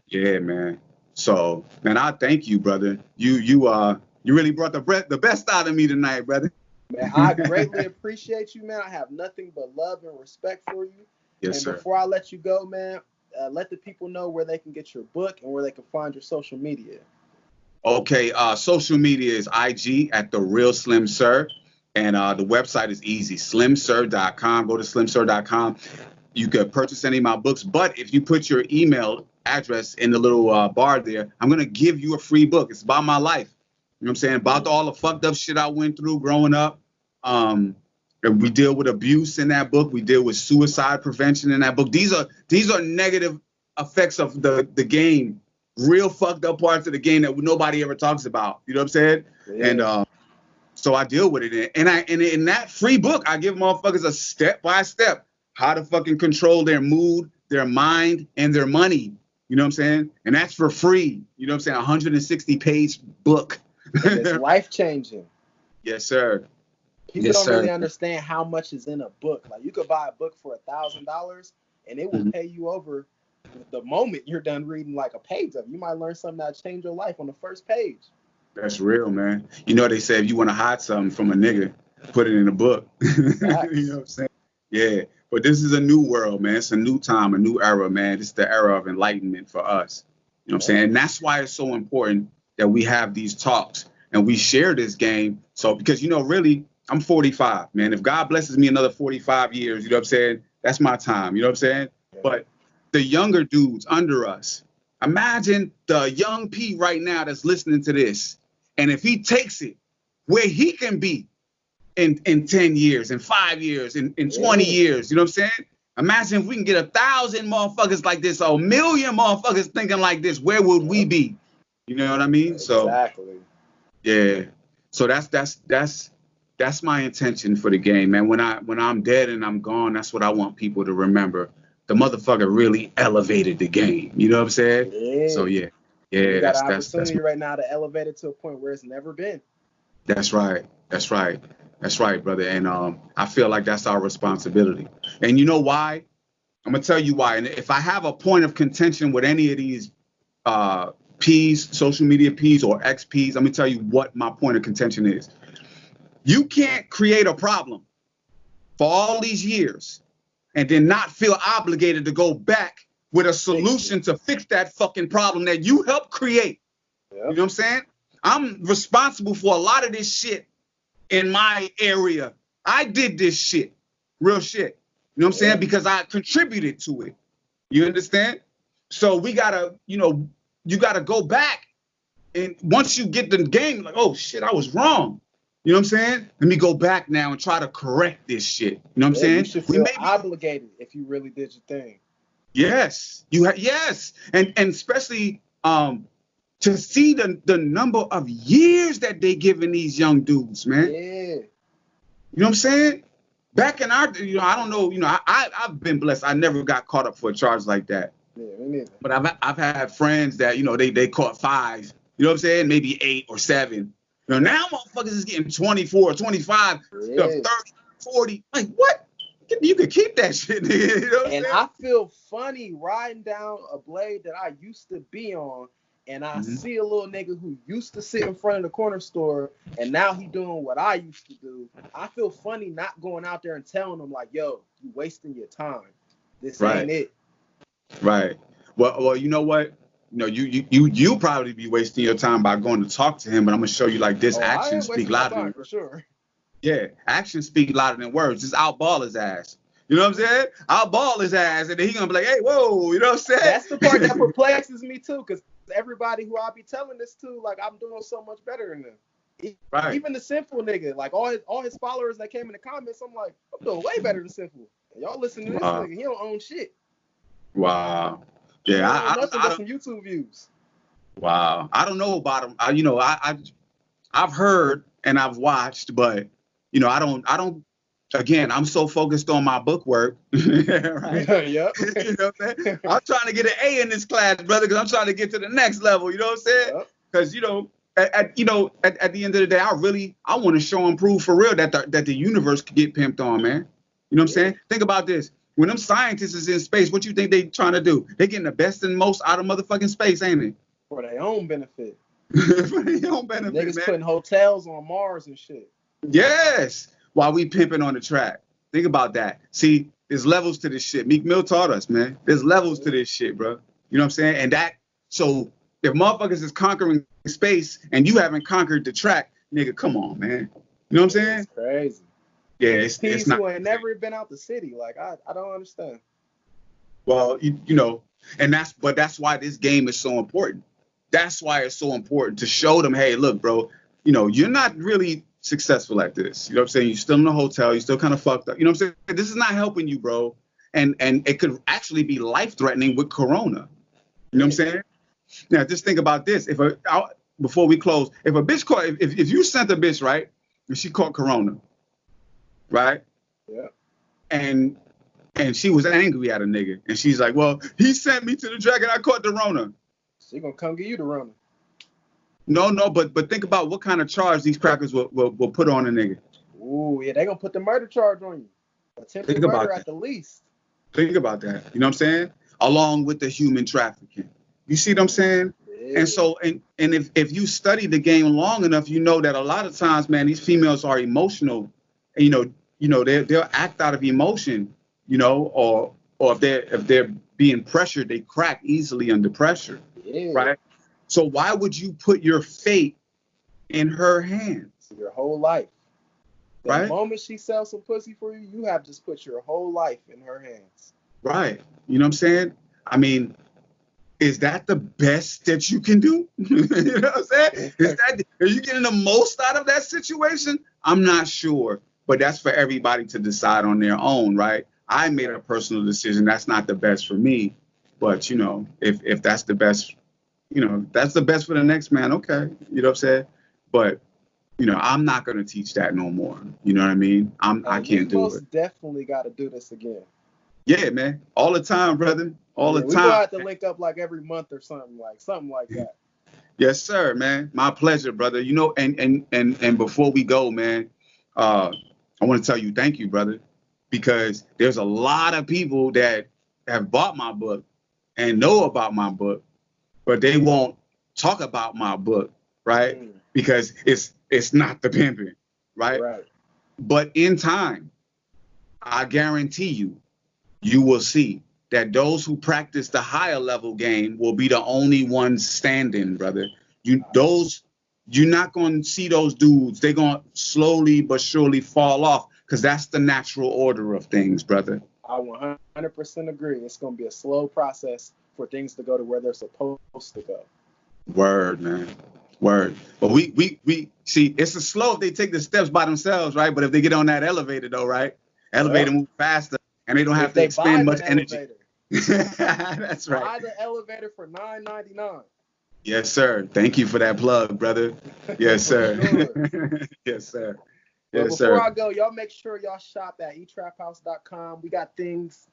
[SPEAKER 2] Yeah, man. So, man, I thank you, brother. You really brought the best out of me tonight, brother.
[SPEAKER 1] Man, I greatly appreciate you, man. I have nothing but love and respect for you.
[SPEAKER 2] Yes, sir.
[SPEAKER 1] Before I let you go, man, let the people know where they can get your book and where they can find your social media.
[SPEAKER 2] Okay, social media is IG at The Real Slim Sir. And the website is easy, slimsir.com. Go to slimsir.com. You could purchase any of my books. But if you put your email address in the little bar there, I'm going to give you a free book. It's about my life. You know what I'm saying? About all the fucked up shit I went through growing up. We deal with abuse in that book. We deal with suicide prevention in that book. These are negative effects of the game. Real fucked up parts of the game that nobody ever talks about. You know what I'm saying? Yeah. And so I deal with it. And in that free book, I give motherfuckers a step-by-step how to fucking control their mood, their mind, and their money. You know what I'm saying? And that's for free. You know what I'm saying? 160-page book.
[SPEAKER 1] And it's life-changing.
[SPEAKER 2] Yes, sir.
[SPEAKER 1] People don't really understand how much is in a book. Like, you could buy a book for $1,000 and it will pay you over the moment you're done reading like a page of it. You might learn something that'll change your life on the first page.
[SPEAKER 2] That's real, man. You know, they say if you want to hide something from a nigga, put it in a book. You know what I'm saying? Yeah. But this is a new world, man. It's a new time, a new era, man. It's the era of enlightenment for us. You know what I'm saying? And that's why it's so important that we have these talks and we share this game. So, because, you know, really, I'm 45, man. If God blesses me another 45 years, you know what I'm saying? That's my time. You know what I'm saying? Yeah. But the younger dudes under us, imagine the young P right now that's listening to this. And if he takes it where he can be in 10 years, in 5 years, in 20 years, you know what I'm saying? Imagine if we can get 1,000 motherfuckers like this, or 1 million motherfuckers thinking like this, where would we be? You know what I mean?
[SPEAKER 1] Exactly.
[SPEAKER 2] So, yeah. So that's my intention for the game, man. When I'm dead and I'm gone, that's what I want people to remember. The motherfucker really elevated the game. You know what I'm saying?
[SPEAKER 1] Yeah.
[SPEAKER 2] So yeah.
[SPEAKER 1] You got an opportunity right now to elevate it to a point where it's never been.
[SPEAKER 2] That's right, brother. And I feel like that's our responsibility. And you know why? I'm gonna tell you why. And if I have a point of contention with any of these P's, social media P's or XP's, I'm gonna tell you what my point of contention is. You can't create a problem for all these years and then not feel obligated to go back with a solution to fix that fucking problem that you helped create.
[SPEAKER 1] Yep.
[SPEAKER 2] You know what I'm saying? I'm responsible for a lot of this shit in my area. I did this shit. Real shit. You know what I'm saying? Because I contributed to it. You understand? So we gotta, you gotta go back. And once you get the game, like, oh shit, I was wrong. You know what I'm saying? Let me go back now and try to correct this shit. You know what I'm saying?
[SPEAKER 1] You should feel obligated if you really did your thing.
[SPEAKER 2] Yes. Yes. And especially to see the number of years that they giving these young dudes, man.
[SPEAKER 1] Yeah.
[SPEAKER 2] You know what I'm saying? Back in our, I don't know, I've been blessed. I never got caught up for a charge like that.
[SPEAKER 1] Yeah, me neither.
[SPEAKER 2] But I've had friends that, they caught 5, you know what I'm saying? Maybe 8 or 7. Now motherfuckers is getting 24, 25, 30, 40. Like, what? You could keep that shit, nigga. You know what
[SPEAKER 1] and
[SPEAKER 2] I'm saying?
[SPEAKER 1] I feel funny riding down a blade that I used to be on, and I see a little nigga who used to sit in front of the corner store, and now he doing what I used to do. I feel funny not going out there and telling him, like, yo, you wasting your time. This ain't it.
[SPEAKER 2] Right. Well, you know what? You probably be wasting your time by going to talk to him, but I'm gonna show you like this. Actions speak louder than
[SPEAKER 1] for sure.
[SPEAKER 2] Yeah, actions speak louder than words. Just outball his ass. You know what I'm saying? Outball his ass, and then he gonna be like, "Hey, whoa!" You know what I'm saying?
[SPEAKER 1] That's the part that perplexes me too, because everybody who I be telling this to, like, I'm doing so much better than them.
[SPEAKER 2] Right.
[SPEAKER 1] Even the Sinful nigga, like all his followers that came in the comments, I'm like, I'm doing way better than Sinful. And y'all listen to this nigga, he don't own shit.
[SPEAKER 2] Wow. Yeah, I
[SPEAKER 1] nothing but some YouTube views.
[SPEAKER 2] Wow. I don't know about him. I've heard and I've watched, but I don't. Again, I'm so focused on my book work. Right?
[SPEAKER 1] Yep.
[SPEAKER 2] You know what I'm saying? I'm trying to get an A in this class, brother, because I'm trying to get to the next level. You know what I'm saying? Because at the end of the day, I want to show and prove for real that the universe can get pimped on, man. You know what I'm saying? Think about this. When them scientists is in space, what you think they trying to do? They getting the best and most out of motherfucking space, ain't it?
[SPEAKER 1] For their own benefit.
[SPEAKER 2] For their own benefit,
[SPEAKER 1] niggas
[SPEAKER 2] man.
[SPEAKER 1] Putting hotels on Mars and shit.
[SPEAKER 2] Yes. While we pimping on the track. Think about that. See, there's levels to this shit. Meek Mill taught us, man. There's levels to this shit, bro. You know what I'm saying? And so if motherfuckers is conquering space and you haven't conquered the track, nigga, come on, man. You know what I'm saying?
[SPEAKER 1] It's crazy.
[SPEAKER 2] Yeah, it's not.
[SPEAKER 1] Who ain't never been out the city. Like, I don't understand.
[SPEAKER 2] Well, and that's why this game is so important. That's why it's so important to show them, hey, look, bro, you're not really successful at this. You know what I'm saying? You're still in the hotel. You're still kind of fucked up. You know what I'm saying? This is not helping you, bro. And it could actually be life-threatening with Corona. You know what I'm saying? Now, just think about this. Before we close, if a bitch caught, if you sent a bitch, right, and she caught Corona, right?
[SPEAKER 1] Yeah.
[SPEAKER 2] And she was angry at a nigga. And she's like, well, he sent me to the track and I caught the Rona.
[SPEAKER 1] She gonna come get you the Rona.
[SPEAKER 2] No, but think about what kind of charge these crackers will put on a nigga.
[SPEAKER 1] Ooh, yeah, they gonna put the murder charge on you. Attempted murder at the least.
[SPEAKER 2] Think about that. You know what I'm saying? Along with the human trafficking. You see what I'm saying? Yeah. And so, and if you study the game long enough, you know that a lot of times, man, these females are emotional. And, they'll act out of emotion, or if they're being pressured, they crack easily under pressure.
[SPEAKER 1] Yeah.
[SPEAKER 2] Right? So why would you put your fate in her hands?
[SPEAKER 1] Your whole life. The
[SPEAKER 2] Right?
[SPEAKER 1] moment she sells some pussy for you, you have just put your whole life in her hands.
[SPEAKER 2] Right. You know what I'm saying? I mean, is that the best that you can do? You know what I'm saying? Are you getting the most out of that situation? I'm not sure, but that's for everybody to decide on their own, right? I made a personal decision. That's not the best for me, but if that's the best, that's the best for the next man. Okay, you know what I'm saying? But I'm not gonna teach that no more. You know what I mean? I can't do it.
[SPEAKER 1] Most definitely got to do this again.
[SPEAKER 2] Yeah, man. All the time, brother. All the time.
[SPEAKER 1] We gonna have to link up like every month or something like that.
[SPEAKER 2] Yes, sir, man. My pleasure, brother. And before we go, man, I want to tell you thank you, brother, because there's a lot of people that have bought my book and know about my book, but they won't talk about my book, right? Because it's not the pimping, right?
[SPEAKER 1] Right.
[SPEAKER 2] But in time, I guarantee you will see that those who practice the higher level game will be the only ones standing, brother. You're not going to see those dudes. They're going to slowly but surely fall off because that's the natural order of things, brother.
[SPEAKER 1] I 100% agree. It's going to be a slow process for things to go to where they're supposed to go.
[SPEAKER 2] Word, man. Word. But we see, it's a slow if they take the steps by themselves, right? But if they get on that elevator, though, right? Elevator move faster, and they don't have to expend much energy. That's right.
[SPEAKER 1] Buy the elevator for $9.99.
[SPEAKER 2] Yes, sir. Thank you for that plug, brother. Yes, sir. Yes, sir.
[SPEAKER 1] But before I go, y'all make sure y'all shop at Etraphousedotcom. We got things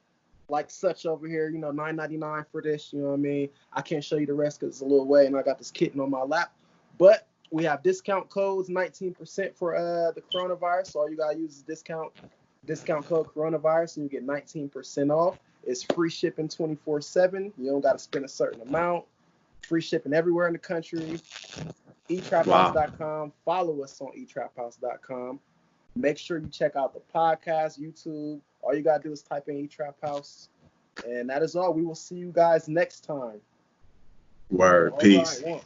[SPEAKER 1] like such over here, you know, $9.99 for this, you know what I mean? I can't show you the rest because it's a little way, and I got this kitten on my lap. But we have discount codes, 19% for the coronavirus. So all you got to use is discount code coronavirus, and you get 19% off. It's free shipping 24/7. You don't got to spend a certain amount. Free shipping everywhere in the country. Etraphhouse.com. Follow us on Etraphhouse.com. Make sure you check out the podcast, YouTube. All you got to do is type in Etrap House. And that is all. We will see you guys next time.
[SPEAKER 2] Word. Peace.
[SPEAKER 1] Right,